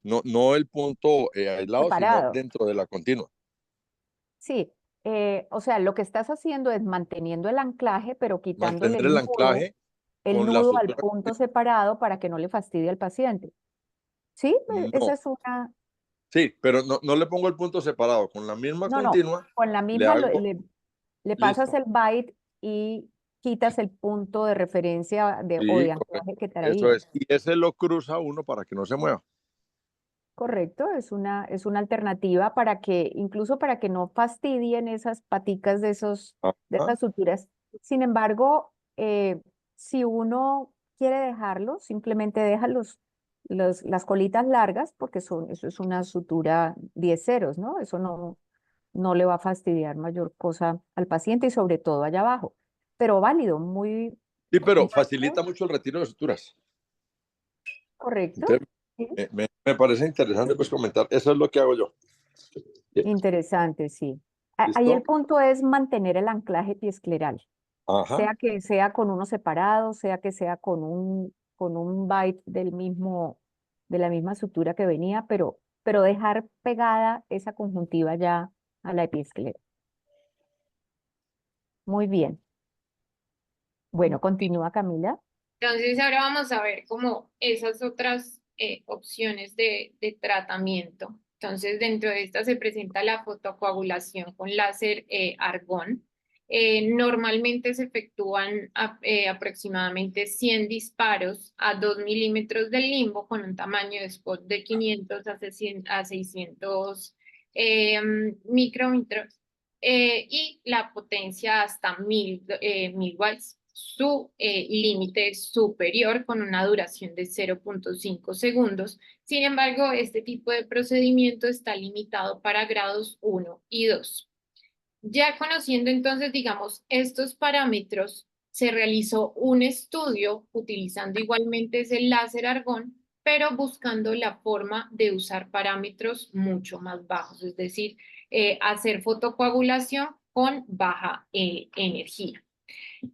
no el punto aislado, sino separado. dentro de la continua. Sí, o sea, lo que estás haciendo es manteniendo el anclaje, pero quitándole Mantener el anclaje el con la nudo al sutura punto continua. separado para que no le fastidie al paciente. Sí, esa No, es una, sí, pero no le pongo el punto separado, con la misma no, no, continua con la le misma hago, le pasas listo. el bite y quitas el punto de referencia o Sí, de correcto. anclaje que Eso traía. es. Y ese lo cruza uno para que no se mueva. Correcto, es una alternativa para que, incluso para que no fastidien esas paticas de Ajá. esas suturas. Sin embargo, si uno quiere dejarlo, simplemente deja las colitas largas, porque eso es una sutura 10 ceros, ¿no? Eso no le va a fastidiar mayor cosa al paciente y sobre todo allá abajo. Pero válido, muy Sí, pero facilita válido, mucho el retiro de suturas. correcto. Entonces, Sí. me parece interesante pues comentar. Eso es lo que hago yo. Interesante, sí. Ahí el ¿Listo? punto es mantener el anclaje piescleral, Ajá. sea que sea con uno separado, sea que sea con un bite de la misma sutura que venía, pero dejar pegada esa conjuntiva ya a la epiesclera. Muy bien. Bueno, continúa Camila. Entonces ahora vamos a ver como esas otras opciones de tratamiento. Entonces dentro de esta se presenta la fotocoagulación con láser argón. Normalmente se efectúan aproximadamente 100 disparos a 2 milímetros del limbo con un tamaño de spot de 500 a 600 micrómetros y la potencia hasta 1000 watts. Su límite superior con una duración de 0.5 segundos. Sin embargo, este tipo de procedimiento está limitado para grados 1 y 2. Ya conociendo entonces, digamos, estos parámetros, se realizó un estudio utilizando igualmente ese láser argón, pero buscando la forma de usar parámetros mucho más bajos, es decir, hacer fotocoagulación con baja energía.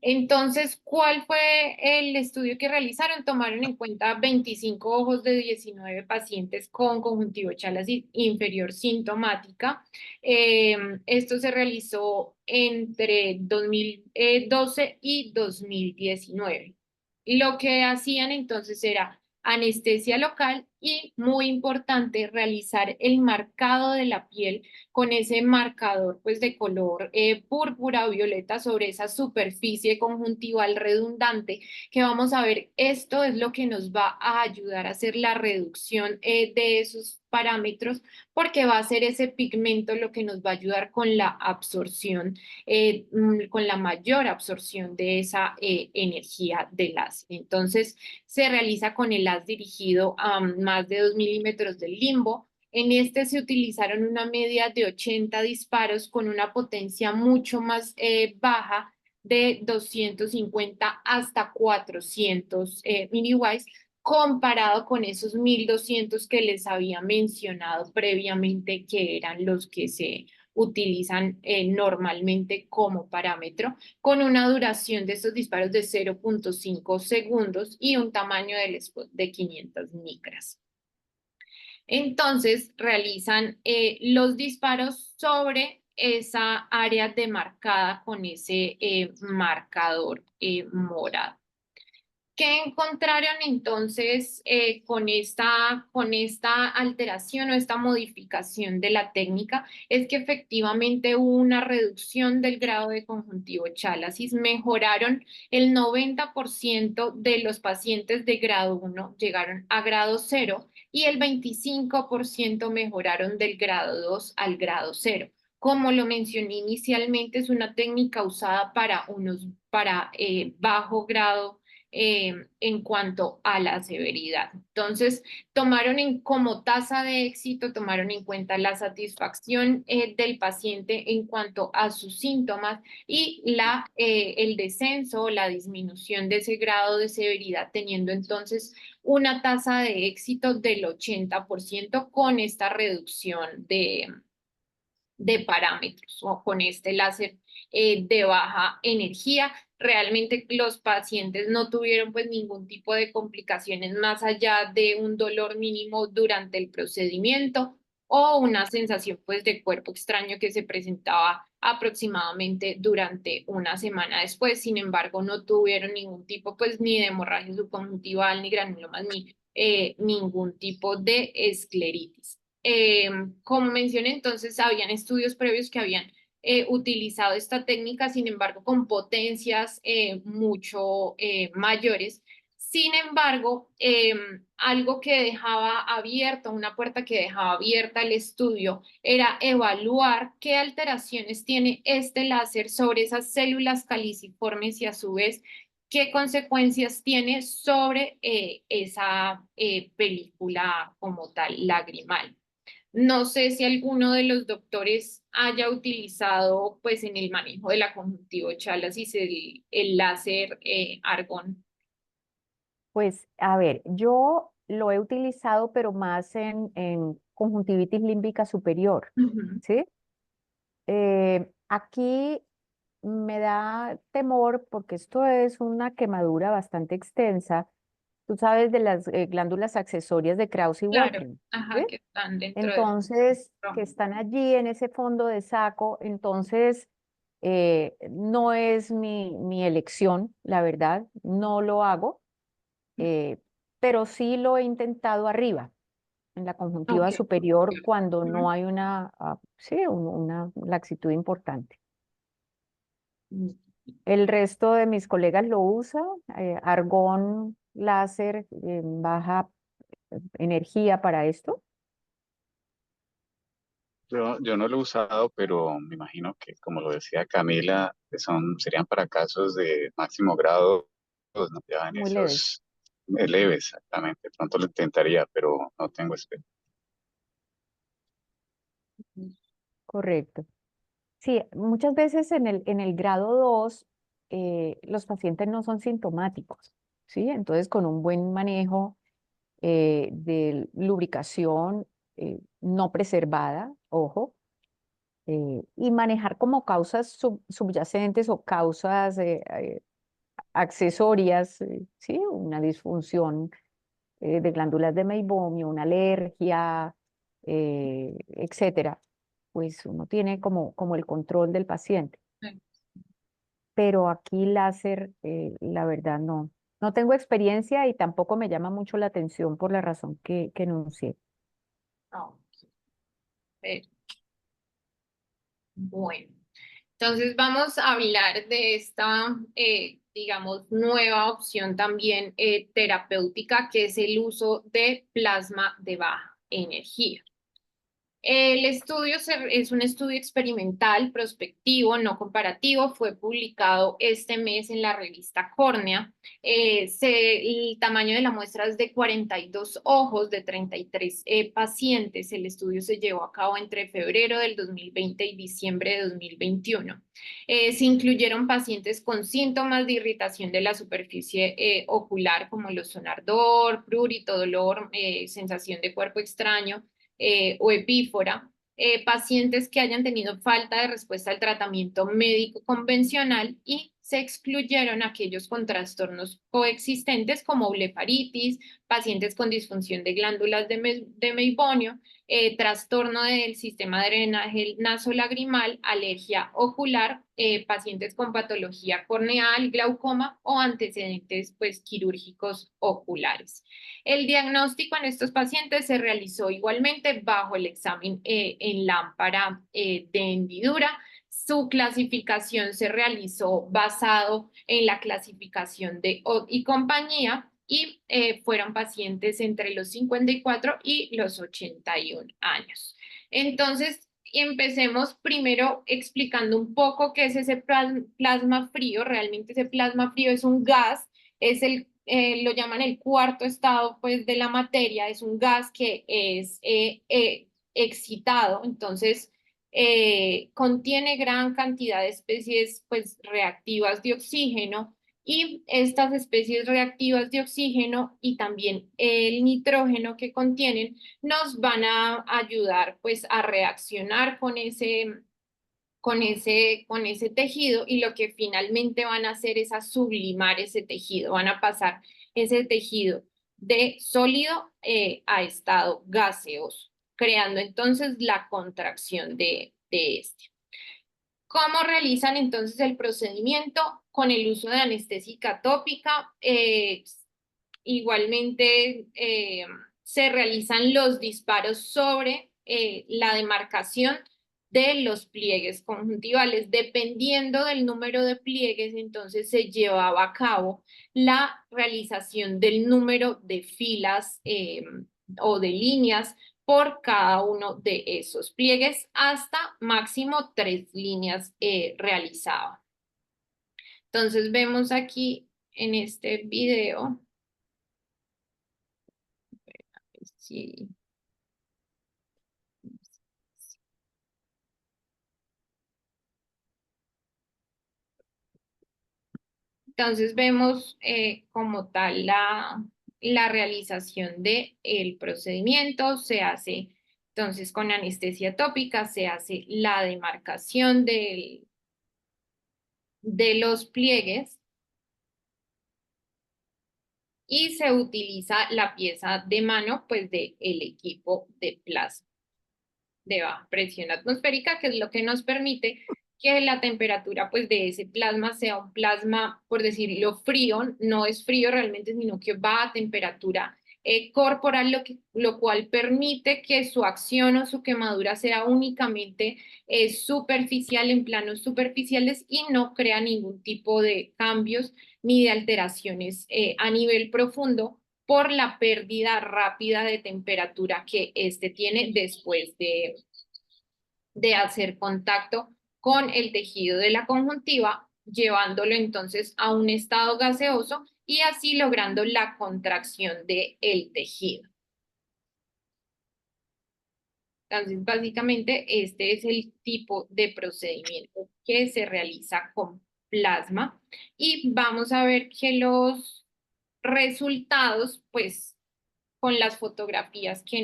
Entonces, ¿cuál fue el estudio que realizaron? Tomaron en cuenta 25 ojos de 19 pacientes con conjuntivochalas inferior sintomática. Esto se realizó entre 2012 y 2019. Lo que hacían entonces era anestesia local y, muy importante, realizar el marcado de la piel con ese marcador pues de color púrpura o violeta sobre esa superficie conjuntival redundante que vamos a ver. Esto es lo que nos va a ayudar a hacer la reducción de esos parámetros, porque va a ser ese pigmento lo que nos va a ayudar con la absorción, con la mayor absorción de esa energía del láser. Entonces, se realiza con el haz dirigido a más de 2 milímetros del limbo. En este se utilizaron una media de 80 disparos con una potencia mucho más baja, de 250 hasta 400 miliwatts, comparado con esos 1200 que les había mencionado previamente, que eran los que se utilizan normalmente como parámetro, con una duración de estos disparos de 0.5 segundos y un tamaño del spot de 500 micras. Entonces realizan los disparos sobre esa área demarcada con ese marcador morado. ¿Qué encontraron entonces con esta alteración o esta modificación de la técnica? Es que efectivamente hubo una reducción del grado de conjuntivochalasis. Mejoraron el 90% de los pacientes de grado 1, llegaron a grado 0, y el 25% mejoraron del grado 2 al grado 0. Como lo mencioné inicialmente, es una técnica usada para bajo grado en cuanto a la severidad. Entonces, como tasa de éxito, tomaron en cuenta la satisfacción del paciente en cuanto a sus síntomas y el descenso o la disminución de ese grado de severidad, teniendo entonces una tasa de éxito del 80% con esta reducción de parámetros o con este láser de baja energía. Realmente los pacientes no tuvieron pues ningún tipo de complicaciones más allá de un dolor mínimo durante el procedimiento o una sensación pues de cuerpo extraño que se presentaba aproximadamente durante una semana después. Sin embargo, no tuvieron ningún tipo pues ni de hemorragia subconjuntival, ni granulomas, ni ningún tipo de escleritis. Como mencioné, entonces habían estudios previos que habían utilizado esta técnica, sin embargo, con potencias mucho mayores. Sin embargo, algo que dejaba abierta, una puerta que dejaba abierta el estudio, era evaluar qué alteraciones tiene este láser sobre esas células caliciformes y a su vez qué consecuencias tiene sobre esa película como tal lagrimal. No sé si alguno de los doctores haya utilizado, pues, en el manejo de la conjuntivochalasis el láser argón. Pues, a ver, yo lo he utilizado, pero más en conjuntivitis límbica superior, Ujú. ¿sí? Aquí me da temor porque esto es una quemadura bastante extensa. Tú sabes de las glándulas accesorias de Krause y Claro, Wolfram, ajá, ¿sí? que están dentro del Entonces, que tronco. están allí en ese fondo de saco. Entonces, no es mi elección, la verdad, no lo hago, eh, pero sí lo he intentado arriba, en la conjuntiva Ok. superior, cuando Ujú. no hay sí, una laxitud importante. El resto de mis colegas lo usan, argón, láser, baja energía para esto. Yo no lo he usado, pero me imagino que, como lo decía Camila, que serían para casos de máximo grado, pues no ya en Muy leves. esos leves, exactamente. Pronto lo intentaría, pero no tengo experiencia. Correcto. Sí, muchas veces en el grado 2 los pacientes no son sintomáticos, ¿sí? Entonces, con un buen manejo de lubricación no preservada, ojo, y manejar como causas subyacentes o causas accesorias, ¿sí? Una disfunción de glándulas de Meibomian, una alergia, etcétera. Pues uno tiene como el control del paciente. Pero aquí láser, la verdad no. No tengo experiencia y tampoco me llama mucho la atención por la razón que enuncié. Ah, ok. Bueno, entonces vamos a hablar de esta, digamos, nueva opción también terapéutica, que es el uso de plasma de baja energía. El estudio es un estudio experimental, prospectivo, no comparativo. Fue publicado este mes en la revista Córnea. El tamaño de la muestra es de 42 ojos de 33 pacientes. El estudio se llevó a cabo entre febrero del 2020 y diciembre de 2021. Se incluyeron pacientes con síntomas de irritación de la superficie ocular, como los son ardor, prurito, dolor, sensación de cuerpo extraño, o epífora, pacientes que hayan tenido falta de respuesta al tratamiento médico convencional, y se excluyeron aquellos con trastornos coexistentes como blefaritis, pacientes con disfunción de glándulas de Meibomian, trastorno del sistema de drenaje nasolagrimal, alergia ocular, pacientes con patología corneal, glaucoma o antecedentes pues, quirúrgicos oculares. El diagnóstico en estos pacientes se realizó igualmente bajo el examen en lámpara de hendidura. Su clasificación se realizó basado en la clasificación de Ott y compañía, y fueron pacientes entre los 54 y los 81 años. Entonces, empecemos primero explicando un poco qué es ese plasma frío. Realmente ese plasma frío es un gas, es lo llaman el cuarto estado pues, de la materia. Es un gas que es excitado, entonces contiene gran cantidad de especies pues, reactivas de oxígeno, y estas especies reactivas de oxígeno y también el nitrógeno que contienen nos van a ayudar pues, a reaccionar con ese tejido, y lo que finalmente van a hacer es a sublimar ese tejido, van a pasar ese tejido de sólido a estado gaseoso, creando entonces la contracción de este. ¿Cómo realizan entonces el procedimiento? Con el uso de anestésica tópica. Igualmente se realizan los disparos sobre la demarcación de los pliegues conjuntivales. Dependiendo del número de pliegues, entonces se llevaba a cabo la realización del número de filas o de líneas por cada uno de esos pliegues, hasta máximo 3 líneas realizaban. Entonces vemos aquí en este video. Sí. Entonces vemos como tal la realización del procedimiento. Se hace entonces con anestesia tópica, se hace la demarcación de los pliegues, y se utiliza la pieza de mano pues del equipo de plasma de baja presión atmosférica, que es lo que nos permite que la temperatura pues de ese plasma sea un plasma, por decirlo, frío. No es frío realmente, sino que va a temperatura corporal, lo cual permite que su acción o su quemadura sea únicamente superficial, en planos superficiales, y no crea ningún tipo de cambios ni de alteraciones a nivel profundo, por la pérdida rápida de temperatura que este tiene después de hacer contacto con el tejido de la conjuntiva, llevándolo entonces a un estado gaseoso y así logrando la contracción del tejido. Entonces, básicamente, este es el tipo de procedimiento que se realiza con plasma, y vamos a ver que los resultados, pues, con las fotografías que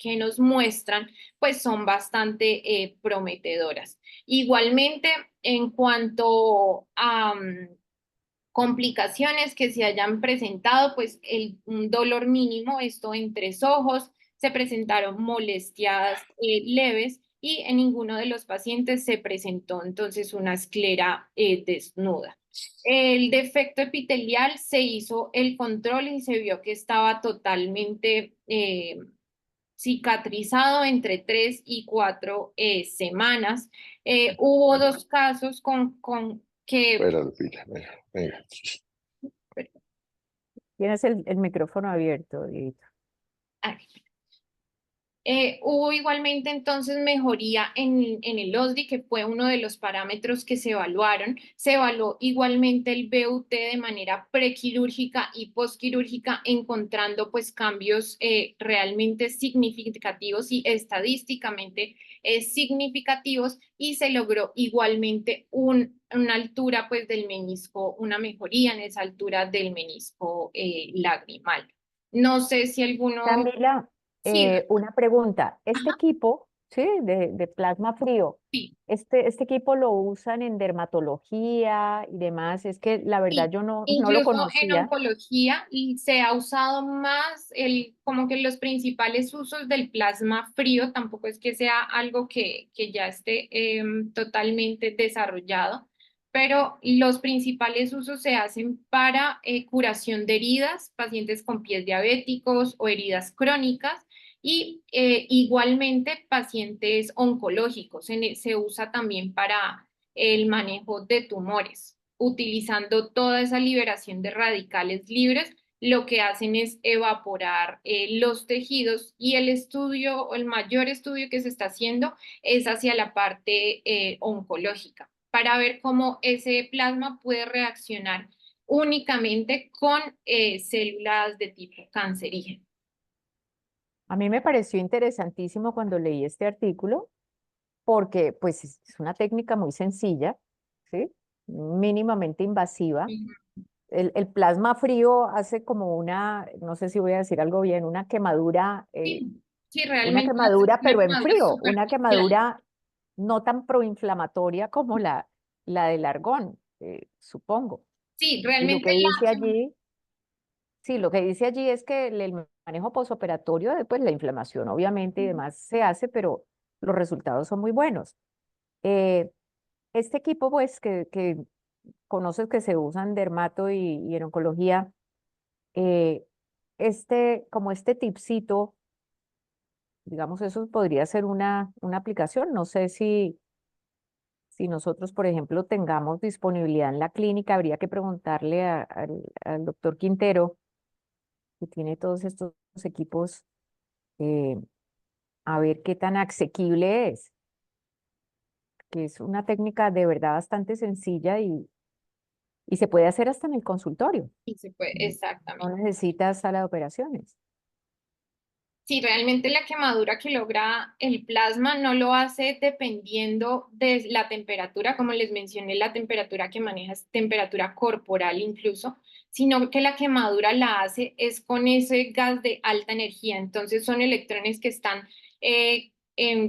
que nos muestran, pues son bastante prometedoras. Igualmente, en cuanto a complicaciones que se hayan presentado, pues un dolor mínimo, esto en 3 ojos, se presentaron molestias leves y en ninguno de los pacientes se presentó entonces una esclera desnuda. El defecto epitelial se hizo el control y se vio que estaba totalmente cicatrizado entre 3 y 4 semanas. Hubo 2 casos con que... Espera, Lupita, venga, venga. Tienes el micrófono abierto, Dieguito. Hubo igualmente entonces mejoría en el OSDI, que fue uno de los parámetros que se evaluaron. Se evaluó igualmente el BUT de manera prequirúrgica y postquirúrgica, encontrando pues cambios realmente significativos y estadísticamente significativos, y se logró igualmente una altura pues del menisco, una mejoría en esa altura del menisco lagrimal. No sé si alguno... Camila, Sí, una pregunta. Este ajá, equipo, ¿sí? De plasma frío, sí. este equipo lo usan en dermatología y demás. Es que la verdad Sí, yo no lo incluso en conocía. oncología y se ha usado más como que los principales usos del plasma frío, tampoco es que sea algo que ya esté totalmente desarrollado, pero los principales usos se hacen para curación de heridas, pacientes con pies diabéticos o heridas crónicas, y igualmente pacientes oncológicos. Se usa también para el manejo de tumores, utilizando toda esa liberación de radicales libres. Lo que hacen es evaporar los tejidos, y el estudio, o el mayor estudio que se está haciendo, es hacia la parte oncológica, para ver cómo ese plasma puede reaccionar únicamente con células de tipo cancerígeno. A mí me pareció interesantísimo cuando leí este artículo porque pues es una técnica muy sencilla, ¿sí? Mínimamente invasiva. El plasma frío hace como una, no sé si voy a decir algo bien, Sí, sí, una realmente quemadura, una pero en quemadura frío, una superficial. quemadura no tan proinflamatoria como la del argón, supongo. Sí, Y lo realmente que dice allí, sí, lo que dice allí es que el manejo posoperatorio, después la inflamación obviamente y demás se hace, pero los resultados son muy buenos. Eh, este equipo, pues, que conoces que se usa en dermato y en oncología, eh, como este tipcito, digamos, eso podría ser una aplicación. No sé si nosotros, por ejemplo, tengamos disponibilidad en la clínica, habría que preguntarle al doctor Quintero, que tiene todos estos equipos, eh, a ver qué tan asequible es, que es una técnica de verdad bastante sencilla y se puede hacer hasta en el consultorio. Sí, se puede, No exactamente. necesitas sala de operaciones. Sí, realmente la quemadura que logra el plasma no lo hace dependiendo de la temperatura, como les mencioné, la temperatura que maneja es temperatura corporal incluso, sino que la quemadura la hace es con ese gas de alta energía. Entonces son electrones que están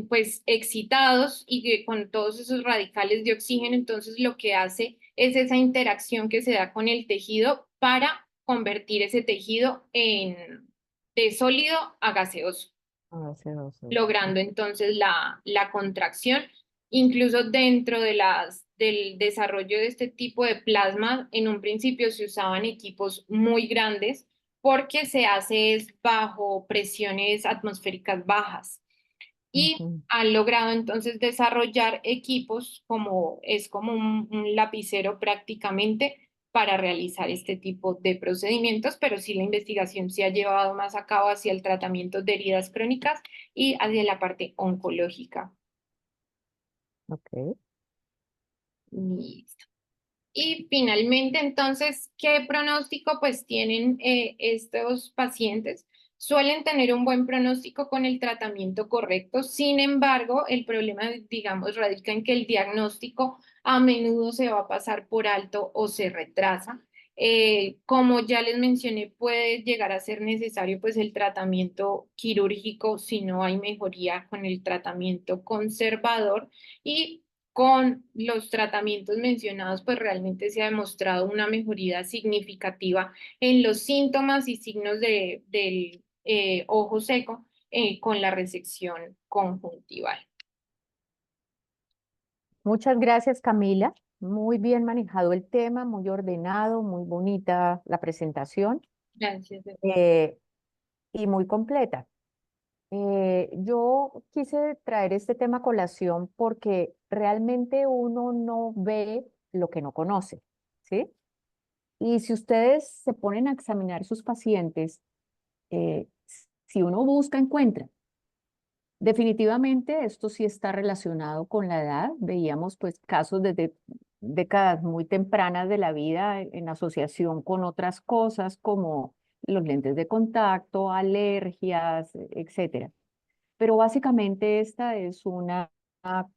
pues excitados y que con todos esos radicales de oxígeno. Entonces lo que hace es esa interacción que se da con el tejido para convertir ese tejido de sólido a gaseoso, Hace 12. logrando entonces la contracción. Incluso dentro del desarrollo de este tipo de plasma, en un principio se usaban equipos muy grandes porque se hace es bajo presiones atmosféricas bajas. Y Ujú. han logrado entonces desarrollar equipos como un lapicero prácticamente, para realizar este tipo de procedimientos, pero sí la investigación se ha llevado más a cabo hacia el tratamiento de heridas crónicas y hacia la parte oncológica. Ok. Listo. Y finalmente, entonces, ¿qué pronóstico pues tienen estos pacientes? Suelen tener un buen pronóstico con el tratamiento correcto. Sin embargo, el problema, digamos, radica en que el diagnóstico a menudo se va a pasar por alto o se retrasa. Como ya les mencioné, puede llegar a ser necesario pues el tratamiento quirúrgico si no hay mejoría con el tratamiento conservador, y con los tratamientos mencionados pues realmente se ha demostrado una mejoría significativa en los síntomas y signos del ojo seco con la resección conjuntival. Muchas gracias, Camila. Muy bien manejado el tema, muy ordenado, muy bonita la presentación Gracias. eh, y muy completa. Yo quise traer este tema a colación porque realmente uno no ve lo que no conoce, ¿sí? Y si ustedes se ponen a examinar sus pacientes, si uno busca, encuentra. Definitivamente esto sí está relacionado con la edad. Veíamos pues casos desde décadas muy tempranas de la vida en asociación con otras cosas como los lentes de contacto, alergias, etcétera. Pero básicamente esta es una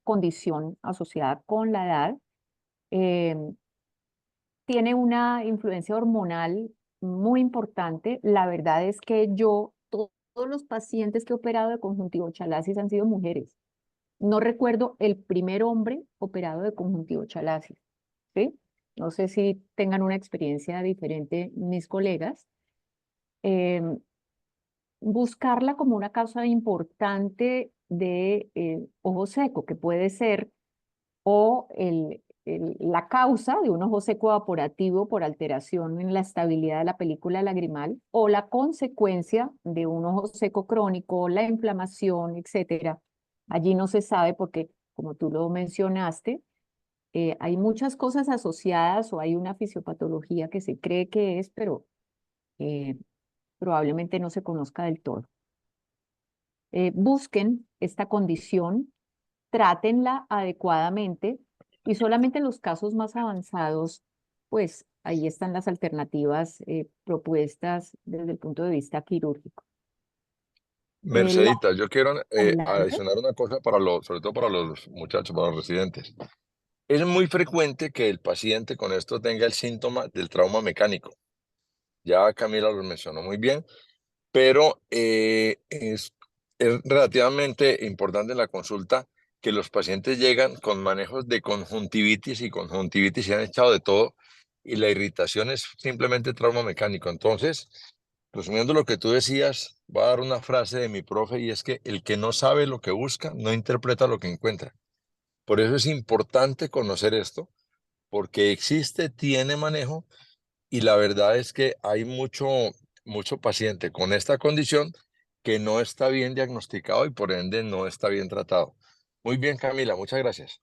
condición asociada con la edad. em, Tiene una influencia hormonal muy importante. La verdad es que todos los pacientes que he operado de conjuntivo chalasis han sido mujeres. No recuerdo el primer hombre operado de conjuntivo chalasis, ¿sí? No sé si tengan una experiencia diferente mis colegas. Em, Buscarla como una causa importante de ojo seco, que puede ser o la causa de un ojo seco evaporativo por alteración en la estabilidad de la película lagrimal, o la consecuencia de un ojo seco crónico, la inflamación, etcétera. Allí no se sabe porque, como tú lo mencionaste, hay muchas cosas asociadas o hay una fisiopatología que se cree que es, pero eh, probablemente no se conozca del todo. Busquen esta condición, trátenla adecuadamente y solamente en los casos más avanzados, pues ahí están las alternativas propuestas desde el punto de vista quirúrgico. La Mercedita, yo quiero adelante. adicionar una cosa para sobre todo para los muchachos, para los residentes. Es muy frecuente que el paciente con esto tenga el síntoma del trauma mecánico. Ya Camila lo mencionó muy bien, pero es relativamente importante en la consulta que los pacientes llegan con manejos de conjuntivitis y conjuntivitis se han echado de todo y la irritación es simplemente trauma mecánico. Entonces, resumiendo lo que tú decías, voy a dar una frase de mi profe y es que el que no sabe lo que busca no interpreta lo que encuentra. Por eso es importante conocer esto, porque existe, tiene manejo y la verdad es que hay mucho paciente con esta condición que no está bien diagnosticado y por ende no está bien tratado. Muy bien, Camila, muchas gracias.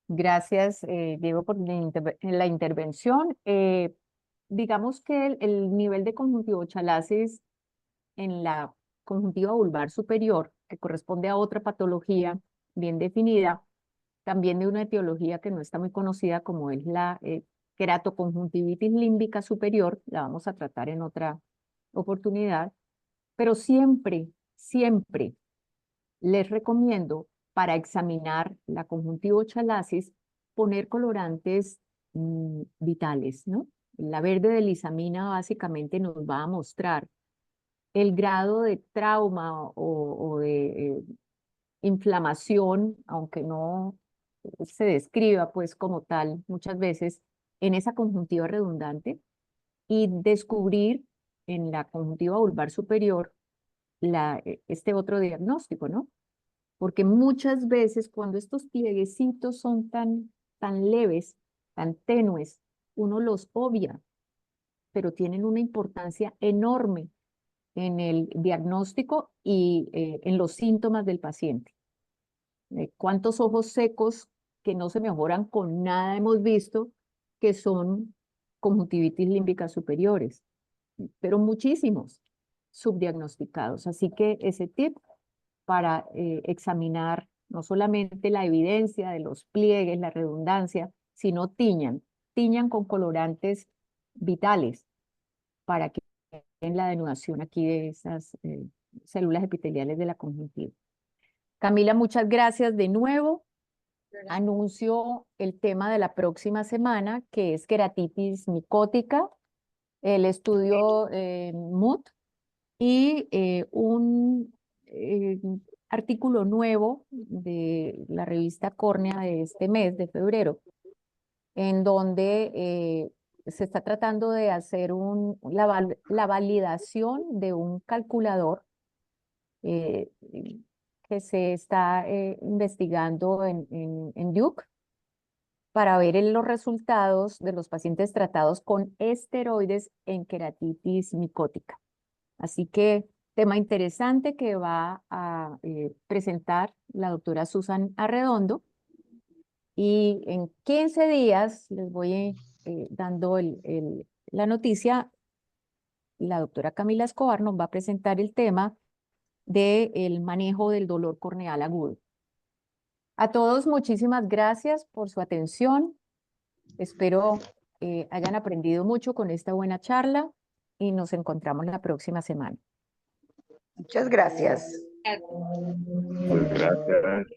Gracias, Diego, por la intervención. Digamos que el nivel de conjuntivo chalasis en la conjuntiva vulvar superior, que corresponde a otra patología bien definida, también de una etiología que no está muy conocida, como es la queratoconjuntivitis límbica superior, la vamos a tratar en otra oportunidad, pero siempre, siempre les recomiendo para examinar la conjuntivo chalasis poner colorantes vitales, ¿no? La verde deslizamina básicamente nos va a mostrar el grado de trauma o de inflamación, aunque no se describa pues como tal muchas veces en esa conjuntiva redundante, y descubrir en la conjuntiva vulvar superior este otro diagnóstico, ¿no? Porque muchas veces cuando estos plieguecitos son tan leves, tan tenues, uno los obvia, pero tienen una importancia enorme en el diagnóstico y en los síntomas del paciente. ¿Cuántos ojos secos que no se mejoran con nada hemos visto que son conjuntivitis límbicas superiores? Pero muchísimos subdiagnosticados. Así que ese tip para examinar no solamente la evidencia de los pliegues, la redundancia, sino tiñan con colorantes vitales para que en la denudación aquí de esas células epiteliales de la conjuntiva. Camila, muchas gracias de nuevo. anuncio el tema de la próxima semana, que es queratitis micótica, el estudio MUT y un artículo nuevo de la revista Córnea de este mes, de febrero, en donde se está tratando de hacer la validación de un calculador eh, que se está investigando en Duke para ver los resultados de los pacientes tratados con esteroides en queratitis micótica. Así que tema interesante que va a presentar la doctora Susan Arredondo. Y en 15 días les voy dando la noticia. La doctora Camila Escobar nos va a presentar el tema del manejo del dolor corneal agudo. A todos, muchísimas gracias por su atención. Espero hayan aprendido mucho con esta buena charla y nos encontramos la próxima semana. Muchas gracias. Pues gracias.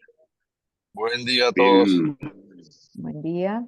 Buen día a todos. Buen día.